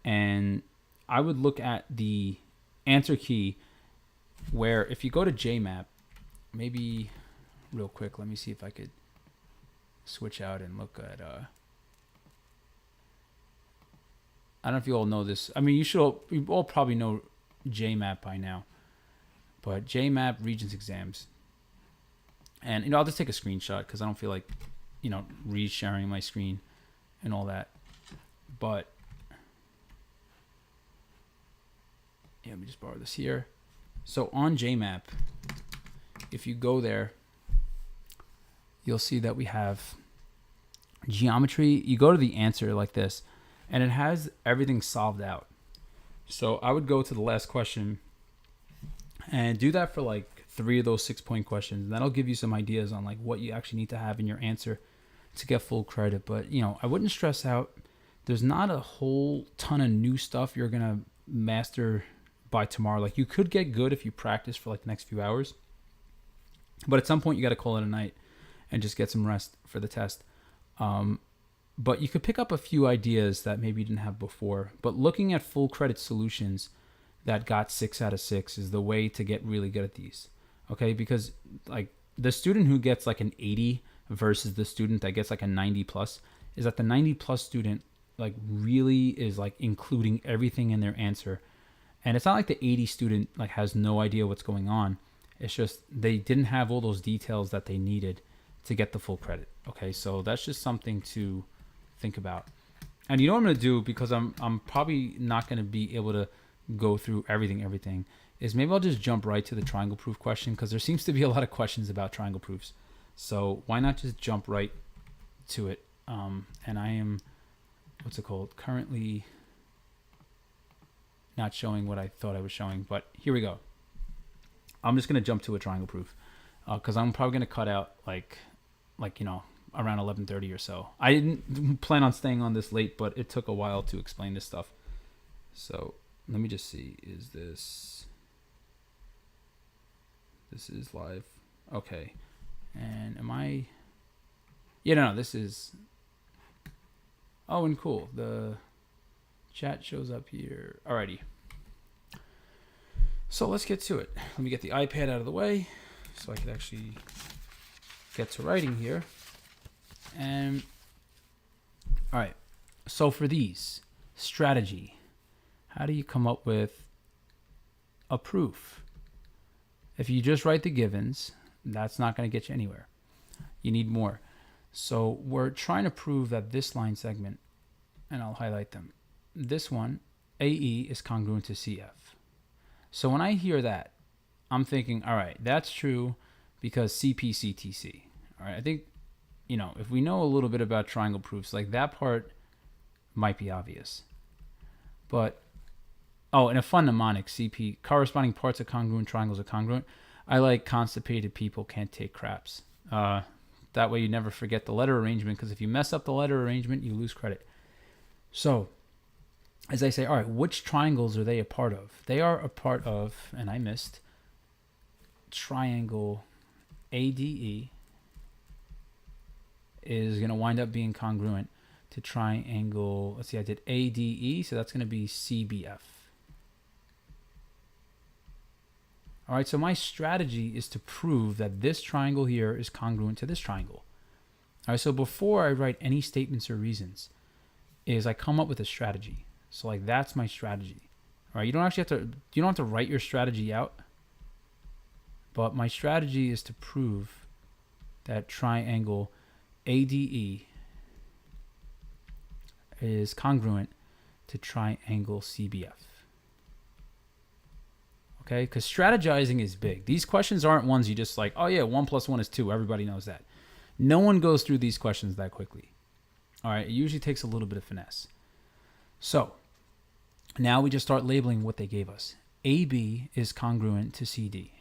and I would look at the answer key where if you go to JMap, maybe real quick, let me see if I could switch out and look at, I don't know if you all know this. I mean, you all probably know JMap by now, but JMap Regents exams. And, you know, I'll just take a screenshot because I don't feel like, you know, re-sharing my screen and all that. But, yeah, let me just borrow this here. So on JMap, if you go there, you'll see that we have geometry. You go to the answer like this, and it has everything solved out. So I would go to the last question and do that for like 3 of those 6-point questions. And that'll give you some ideas on like what you actually need to have in your answer to get full credit. But, you know, I wouldn't stress out. There's not a whole ton of new stuff you're going to master by tomorrow. Like, you could get good if you practice for like the next few hours. But at some point you got to call it a night and just get some rest for the test. But you could pick up a few ideas that maybe you didn't have before. But looking at full credit solutions that got 6 out of 6 is the way to get really good at these. Okay, because like the student who gets like an 80 versus the student that gets like a 90 plus is that the 90 plus student like really is like including everything in their answer. And it's not like the 80 student like has no idea what's going on. It's just they didn't have all those details that they needed to get the full credit. Okay, so that's just something to think about. And you know what I'm going to do, because I'm probably not going to be able to go through everything, is maybe I'll just jump right to the triangle proof question, because there seems to be a lot of questions about triangle proofs. So why not just jump right to it? And I am, what's it called, currently not showing what I thought I was showing, but here we go. I'm just going to jump to a triangle proof, because I'm probably going to cut out like you know, around 11:30 or so. I didn't plan on staying on this late, but it took a while to explain this stuff. So let me just see, is this is live? Okay. And am I, yeah, no, this is, oh, and cool, the chat shows up here. Alrighty. So let's get to it. Let me get the iPad out of the way so I could actually get to writing here. And all right, so for these, strategy, how do you come up with a proof? If you just write the givens, that's not going to get you anywhere. You need more. So we're trying to prove that this line segment, and I'll highlight them, this one, AE, is congruent to CF. So when I hear that, I'm thinking, all right, that's true because CP, CTC. All right, I think, you know, if we know a little bit about triangle proofs, like that part might be obvious. But, oh, in a fun mnemonic, CP, corresponding parts of congruent triangles are congruent. I like constipated people can't take craps. That way you never forget the letter arrangement, because if you mess up the letter arrangement, you lose credit. So, as I say, all right, which triangles are they a part of? They are a part of, and I missed, triangle ADE is going to wind up being congruent to triangle, let's see, I did ADE, so that's going to be CBF. All right, so my strategy is to prove that this triangle here is congruent to this triangle. All right, so before I write any statements or reasons, is I come up with a strategy. So like that's my strategy. All right, you don't have to write your strategy out, but my strategy is to prove that triangle ADE is congruent to triangle CBF. Okay, because strategizing is big. These questions aren't ones you just like, oh yeah, 1 + 1 is 2. Everybody knows that. No one goes through these questions that quickly. All right, it usually takes a little bit of finesse. So now we just start labeling what they gave us. AB is congruent to CD.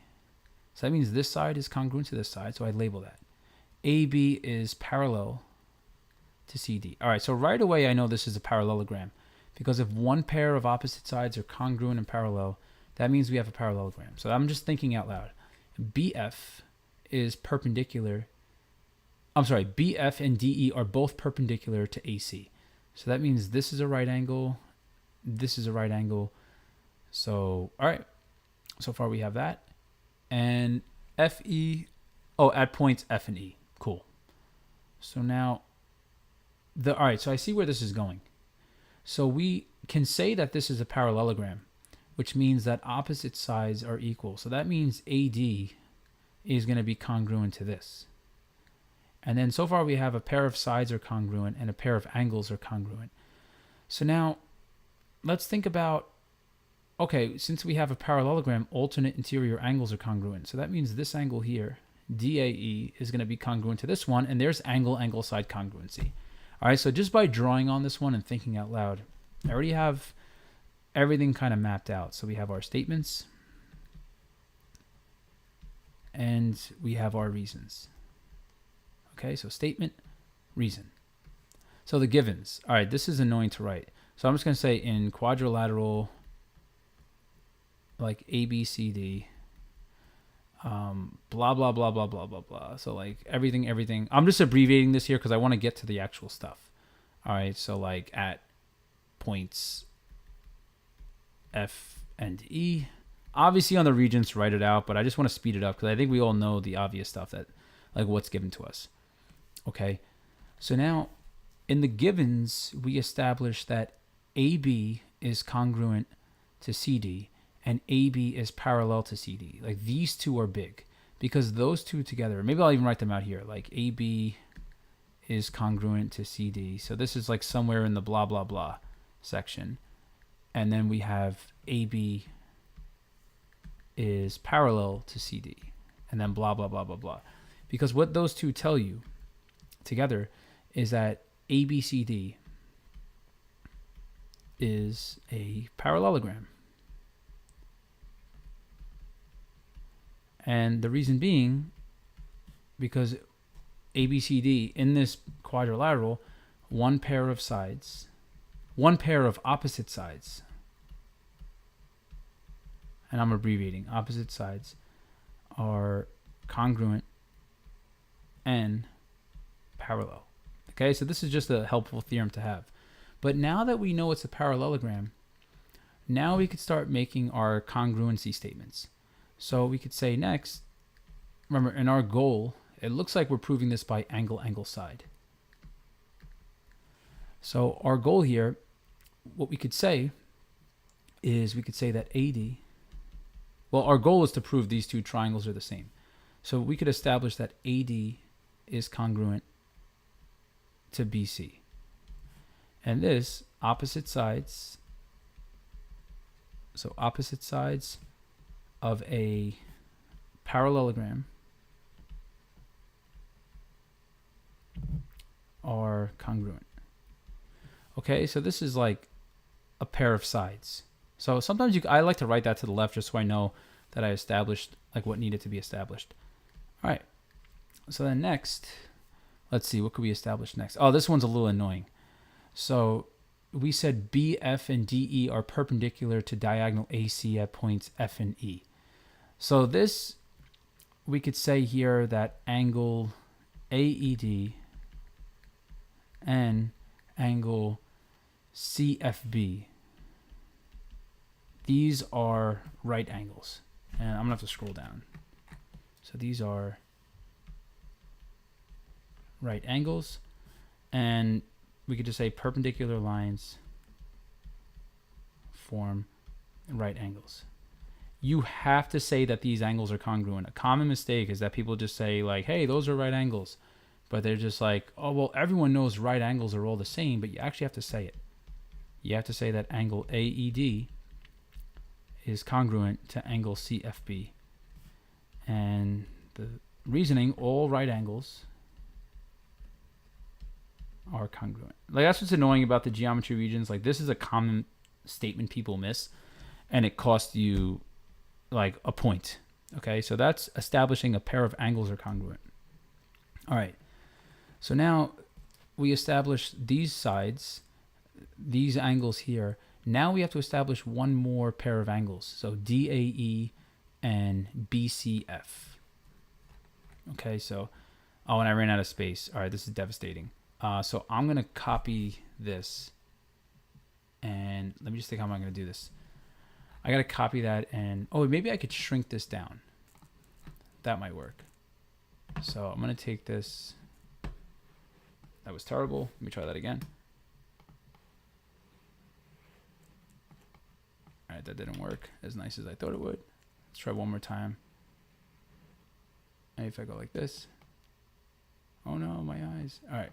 So that means this side is congruent to this side, so I label that. AB is parallel to CD. All right, so right away I know this is a parallelogram, because if one pair of opposite sides are congruent and parallel, that means we have a parallelogram. So I'm just thinking out loud. BF is perpendicular. I'm sorry, BF and DE are both perpendicular to AC. So that means this is a right angle, this is a right angle. So, all right, so far we have that. And FE, oh, at points F and E, cool. So now, all right, so I see where this is going. So we can say that this is a parallelogram, which means that opposite sides are equal. So that means AD is going to be congruent to this. And then so far we have a pair of sides are congruent and a pair of angles are congruent. So now let's think about, okay, since we have a parallelogram, alternate interior angles are congruent. So that means this angle here, DAE, is going to be congruent to this one, and there's angle side congruency. All right, so just by drawing on this one and thinking out loud, I already have everything kind of mapped out. So we have our statements and we have our reasons. Okay, so statement, reason. So the givens. All right, this is annoying to write. So I'm just going to say in quadrilateral, like ABCD, blah, blah, blah, blah, blah, blah, blah. So like everything. I'm just abbreviating this here because I want to get to the actual stuff. All right, so like at points F and E. Obviously on the Regents, write it out, but I just want to speed it up because I think we all know the obvious stuff, that like what's given to us. Okay, so now in the givens, we establish that AB is congruent to CD and AB is parallel to CD. Like these two are big because those two together, maybe I'll even write them out here, like AB is congruent to CD. So this is like somewhere in the blah, blah, blah section. And then we have AB is parallel to CD. And then blah, blah, blah, blah, blah. Because what those two tell you together is that ABCD is a parallelogram. And the reason being, because ABCD in this quadrilateral, one pair of opposite sides, and I'm abbreviating, opposite sides are congruent and parallel. Okay, so this is just a helpful theorem to have. But now that we know it's a parallelogram, now we could start making our congruency statements. So we could say next, remember in our goal, it looks like we're proving this by angle, angle, side. So our goal here, what we could say is we could say that AD, well, our goal is to prove these two triangles are the same. So we could establish that AD is congruent to BC. And this, opposite sides, so opposite sides of a parallelogram are congruent. Okay, so this is like a pair of sides. So sometimes I like to write that to the left just so I know that I established like what needed to be established. All right, so then next, let's see, what could we establish next? Oh, this one's a little annoying. So we said BF and DE are perpendicular to diagonal AC at points F and E. So this, we could say here that angle AED and angle CFB, these are right angles. And I'm gonna have to scroll down. So these are right angles, and we could just say perpendicular lines form right angles. You have to say that these angles are congruent. A common mistake is that people just say like, hey, those are right angles. But they're just like, oh, well, everyone knows right angles are all the same, but you actually have to say it. You have to say that angle AED is congruent to angle CFB. And the reasoning, all right angles are congruent. Like, that's what's annoying about the geometry regions. Like, this is a common statement people miss, and it costs you like a point. Okay, so that's establishing a pair of angles are congruent. All right, so now we establish these sides, these angles here. Now we have to establish one more pair of angles, so DAE and BCF. Okay, so, oh, and I ran out of space. All right, this is devastating. So I'm going to copy this, and let me just think how am I going to do this. I got to copy that, and oh, maybe I could shrink this down. That might work. So I'm going to take this. That was terrible. Let me try that again. All right, that didn't work as nice as I thought it would. Let's try one more time. Maybe if I go like this. Oh no, my eyes. All right.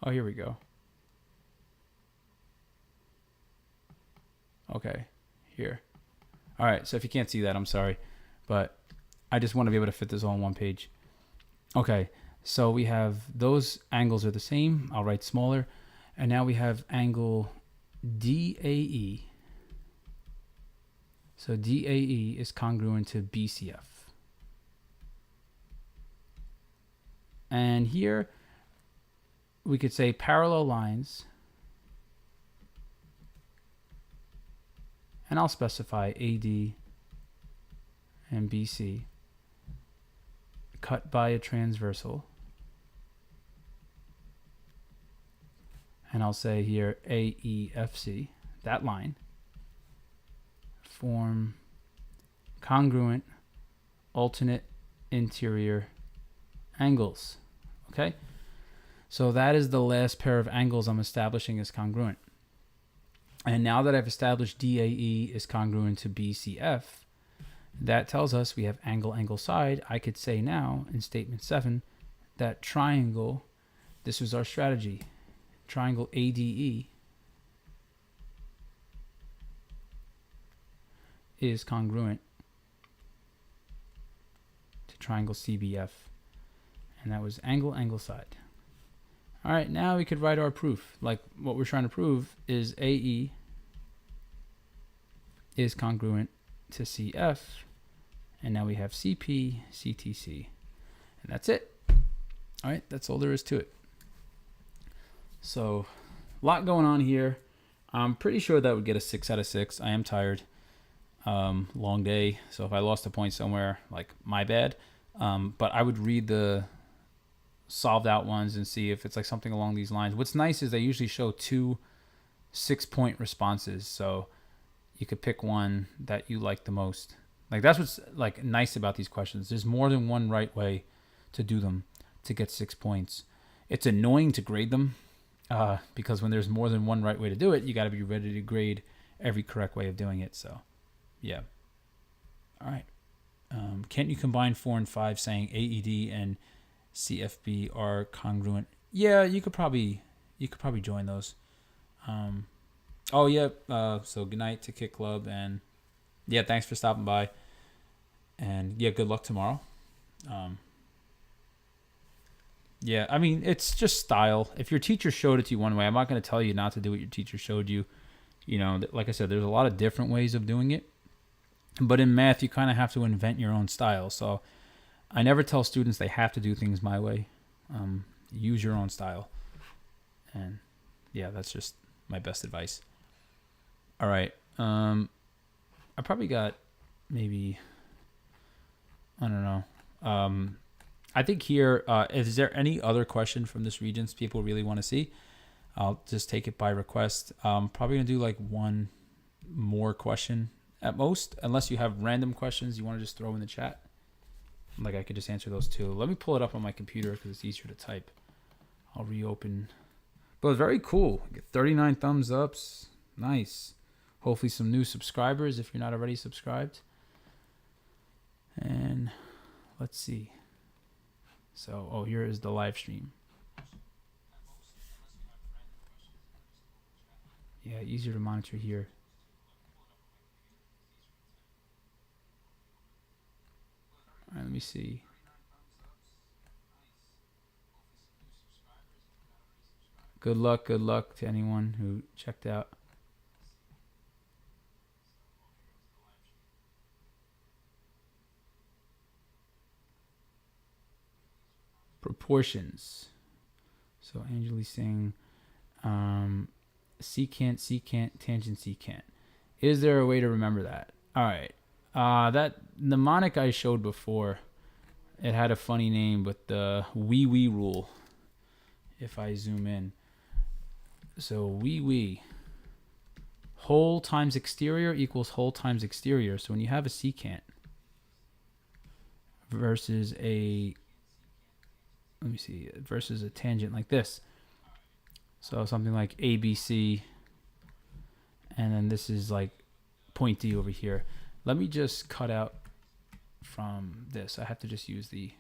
Oh, here we go. Okay, here. All right, so if you can't see that, I'm sorry, but I just want to be able to fit this all on one page. Okay, so we have those angles are the same. I'll write smaller. And now we have angle DAE. So DAE is congruent to BCF. And here we could say parallel lines. And I'll specify AD and BC cut by a transversal. And I'll say here AEFC, that line, form congruent alternate interior angles. Okay? So that is the last pair of angles I'm establishing as congruent. And now that I've established DAE is congruent to BCF, That tells us we have angle, angle, side. I could say now in statement 7 that triangle, this was our strategy, triangle ADE is congruent to triangle CBF. And that was angle, angle, side. All right, now we could write our proof. Like what we're trying to prove is AE is congruent to CF. And now we have CP, CTC. And that's it. All right, that's all there is to it. So a lot going on here. I'm pretty sure that would get a 6 out of 6. I am tired. Long day. So if I lost a point somewhere, like my bad. But I would read the solved out ones and see if it's like something along these lines. What's nice is they usually show 2 6-point responses. So you could pick one that you like the most. Like that's what's like nice about these questions. There's more than one right way to do them to get 6 points. It's annoying to grade them because when there's more than one right way to do it, you got to be ready to grade every correct way of doing it. So yeah. All right. Can't you combine 4 and 5 saying AED and CFB are congruent? Yeah, you could probably join those. Oh yeah. So good night to Kit Club, and yeah, thanks for stopping by. And yeah, good luck tomorrow. Yeah, I mean, it's just style. If your teacher showed it to you one way, I'm not going to tell you not to do what your teacher showed you. You know, like I said, there's a lot of different ways of doing it. But in math, you kind of have to invent your own style. So I never tell students they have to do things my way. Use your own style. And yeah, that's just my best advice. All right. I probably got maybe, I don't know. I think here, is there any other question from this Regents people really want to see? I'll just take it by request. Probably going to do like one more question at most, unless you have random questions you want to just throw in the chat. Like I could just answer those too. Let me pull it up on my computer because it's easier to type. I'll reopen. But it's very cool. Get 39 thumbs ups. Nice. Hopefully some new subscribers if you're not already subscribed. And let's see. So, oh, here is the live stream. Yeah, easier to monitor here. All right, let me see. Good luck to anyone who checked out. Proportions. So Angelie's saying secant, tangent, secant. Is there a way to remember that? All right. That mnemonic I showed before, it had a funny name, but the wee rule. If I zoom in. So wee. Whole times exterior equals whole times exterior. So when you have a secant versus a versus a tangent like this. So something like ABC, and then this is like point D over here. Let me just cut out from this. I have to just use the.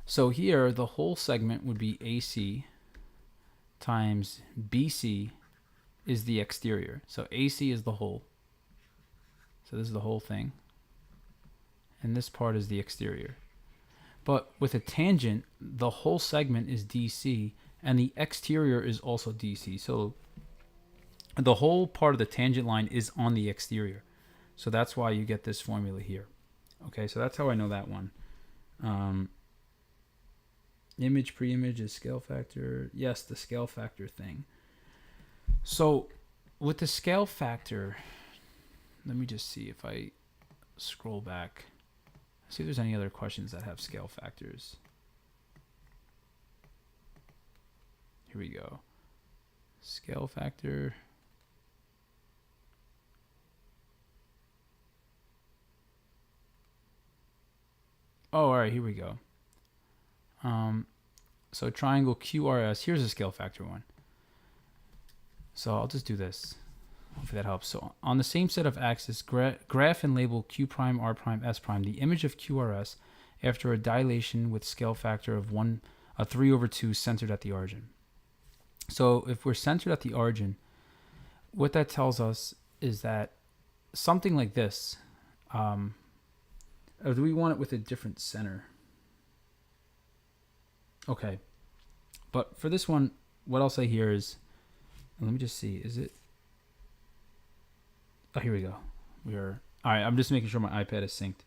So here, the whole segment would be AC times BC is the exterior. So AC is the whole. So this is the whole thing. And this part is the exterior. But with a tangent, the whole segment is DC, and the exterior is also DC. So the whole part of the tangent line is on the exterior. So that's why you get this formula here. Okay, so that's how I know that one. Image, pre-image is scale factor. Yes, the scale factor thing. So with the scale factor, let me just see if I scroll back. See if there's any other questions that have scale factors. Here we go. Scale factor. Oh, all right, here we go. So triangle QRS, here's a scale factor one. So I'll just do this. Hopefully that helps. So on the same set of axes, graph and label Q prime, R prime, S prime, the image of QRS after a dilation with scale factor of 3/2 centered at the origin. So if we're centered at the origin, what that tells us is that something like this, or do we want it with a different center? Okay. But for this one, what I'll say here is, let me just see, is it? Oh, here we go. All right, I'm just making sure my iPad is synced.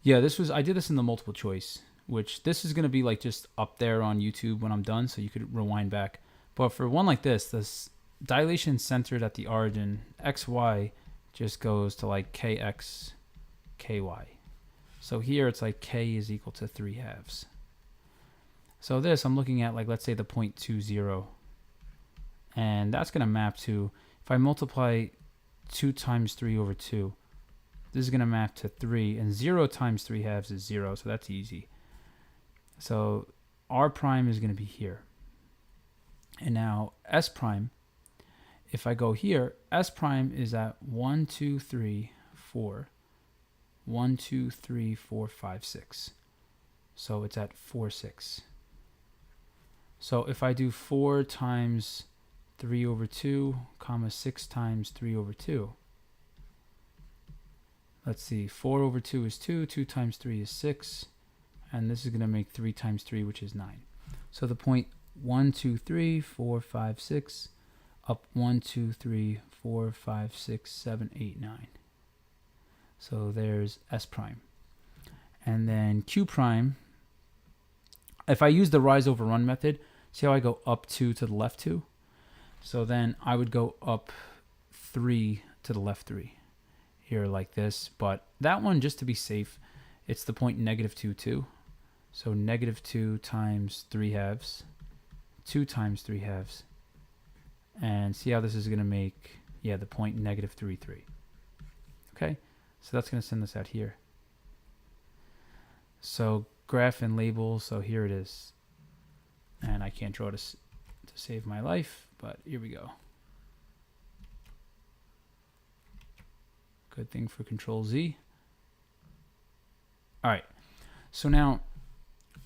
Yeah, I did this in the multiple choice, which this is going to be like just up there on YouTube when I'm done, so you could rewind back. But for one like this dilation centered at the origin, XY just goes to like KX, KY. So here it's like K is equal to 3/2. So this, I'm looking at like, let's say the point 2,0. And that's going to map to, if I multiply 2 times 3/2, this is going to map to 3. And 0 times 3/2 is 0, so that's easy. So R prime is going to be here. And now S prime, if I go here, S prime is at 1, 2, 3, 4. 1, 2, 3, 4, 5, 6. So it's at 4, 6. So if I do 4 times 3/2, comma 6 times 3/2. Let's see, 4/2 is 2, 2 times 3 is 6, and this is going to make 3 times 3, which is 9. So the point 1, 2, 3, 4, 5, 6, up 1, 2, 3, 4, 5, 6, 7, 8, 9. So there's S prime. And then Q prime, if I use the rise over run method, see how I go up 2 to the left 2? So then I would go up 3 to the left 3 here like this. But that one, just to be safe, it's the point -2, 2. So -2 times 3/2, 2 times 3/2. And see how this is going to make, yeah, the point -3, 3. Okay, so that's going to send this out here. So graph and label, so here it is. And I can't draw this to save my life, but here we go. Good thing for Control Z. All right, so now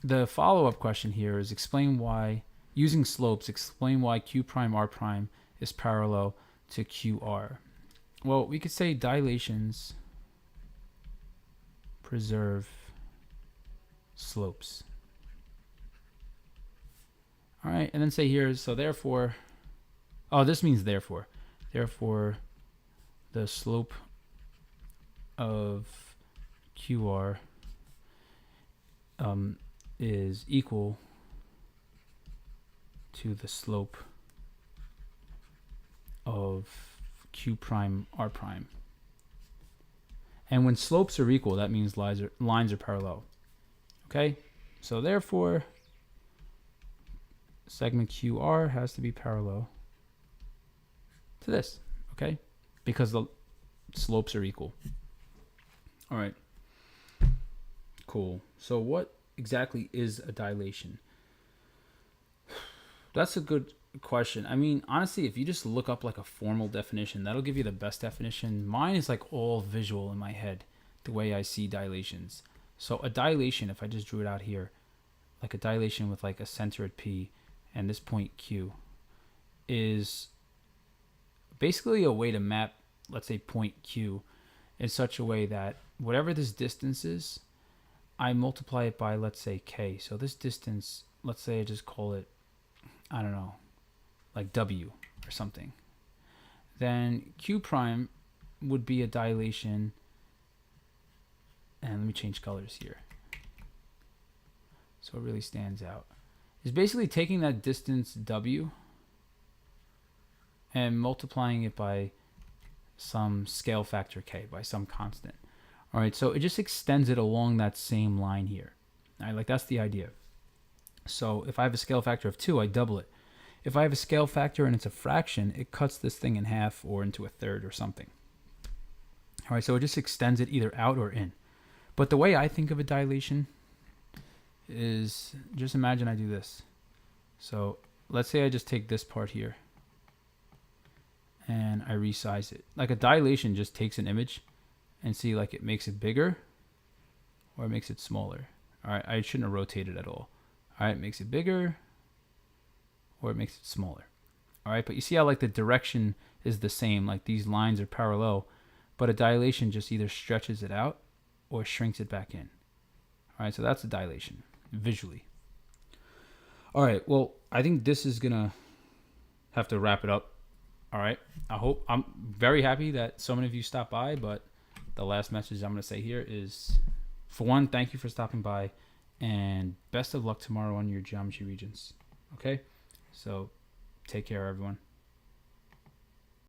the follow-up question here is explain why, using slopes, explain why Q prime R prime is parallel to QR. Well, we could say dilations preserve slopes. All right, and then say here, so therefore, oh, this means therefore. Therefore, the slope of QR is equal to the slope of Q prime R prime. And when slopes are equal, that means lines are parallel. Okay, so therefore, segment QR has to be parallel to this, okay? Because the slopes are equal. All right, cool. So what exactly is a dilation? That's a good question. I mean, honestly, if you just look up like a formal definition, that'll give you the best definition. Mine is like all visual in my head, the way I see dilations. So a dilation, if I just drew it out here, like a dilation with like a center at P and this point Q, is basically a way to map, let's say, point Q in such a way that whatever this distance is, I multiply it by, let's say, K. So this distance, let's say I just call it, I don't know, like W or something. Then Q prime would be a dilation, and let me change colors here so it really stands out. It's basically taking that distance W and multiplying it by some scale factor K, by some constant. All right, so it just extends it along that same line here. All right, like that's the idea. So if I have a scale factor of 2, I double it. If I have a scale factor and it's a fraction, it cuts this thing in half or into a third or something. All right, so it just extends it either out or in. But the way I think of a dilation is, just imagine I do this. So let's say I just take this part here and I resize it. Like a dilation just takes an image and see, like, it makes it bigger or it makes it smaller. All right, I shouldn't have rotated at all. All right, it makes it bigger or it makes it smaller. All right, but you see how, like, the direction is the same, like these lines are parallel, but a dilation just either stretches it out or shrinks it back in. All right, so that's a dilation visually. All right, well, I think this is gonna have to wrap it up. All right, I'm very happy that so many of you stopped by, but the last message I'm gonna say here is, for one, thank you for stopping by, and best of luck tomorrow on your geometry regents. Okay, so take care, everyone.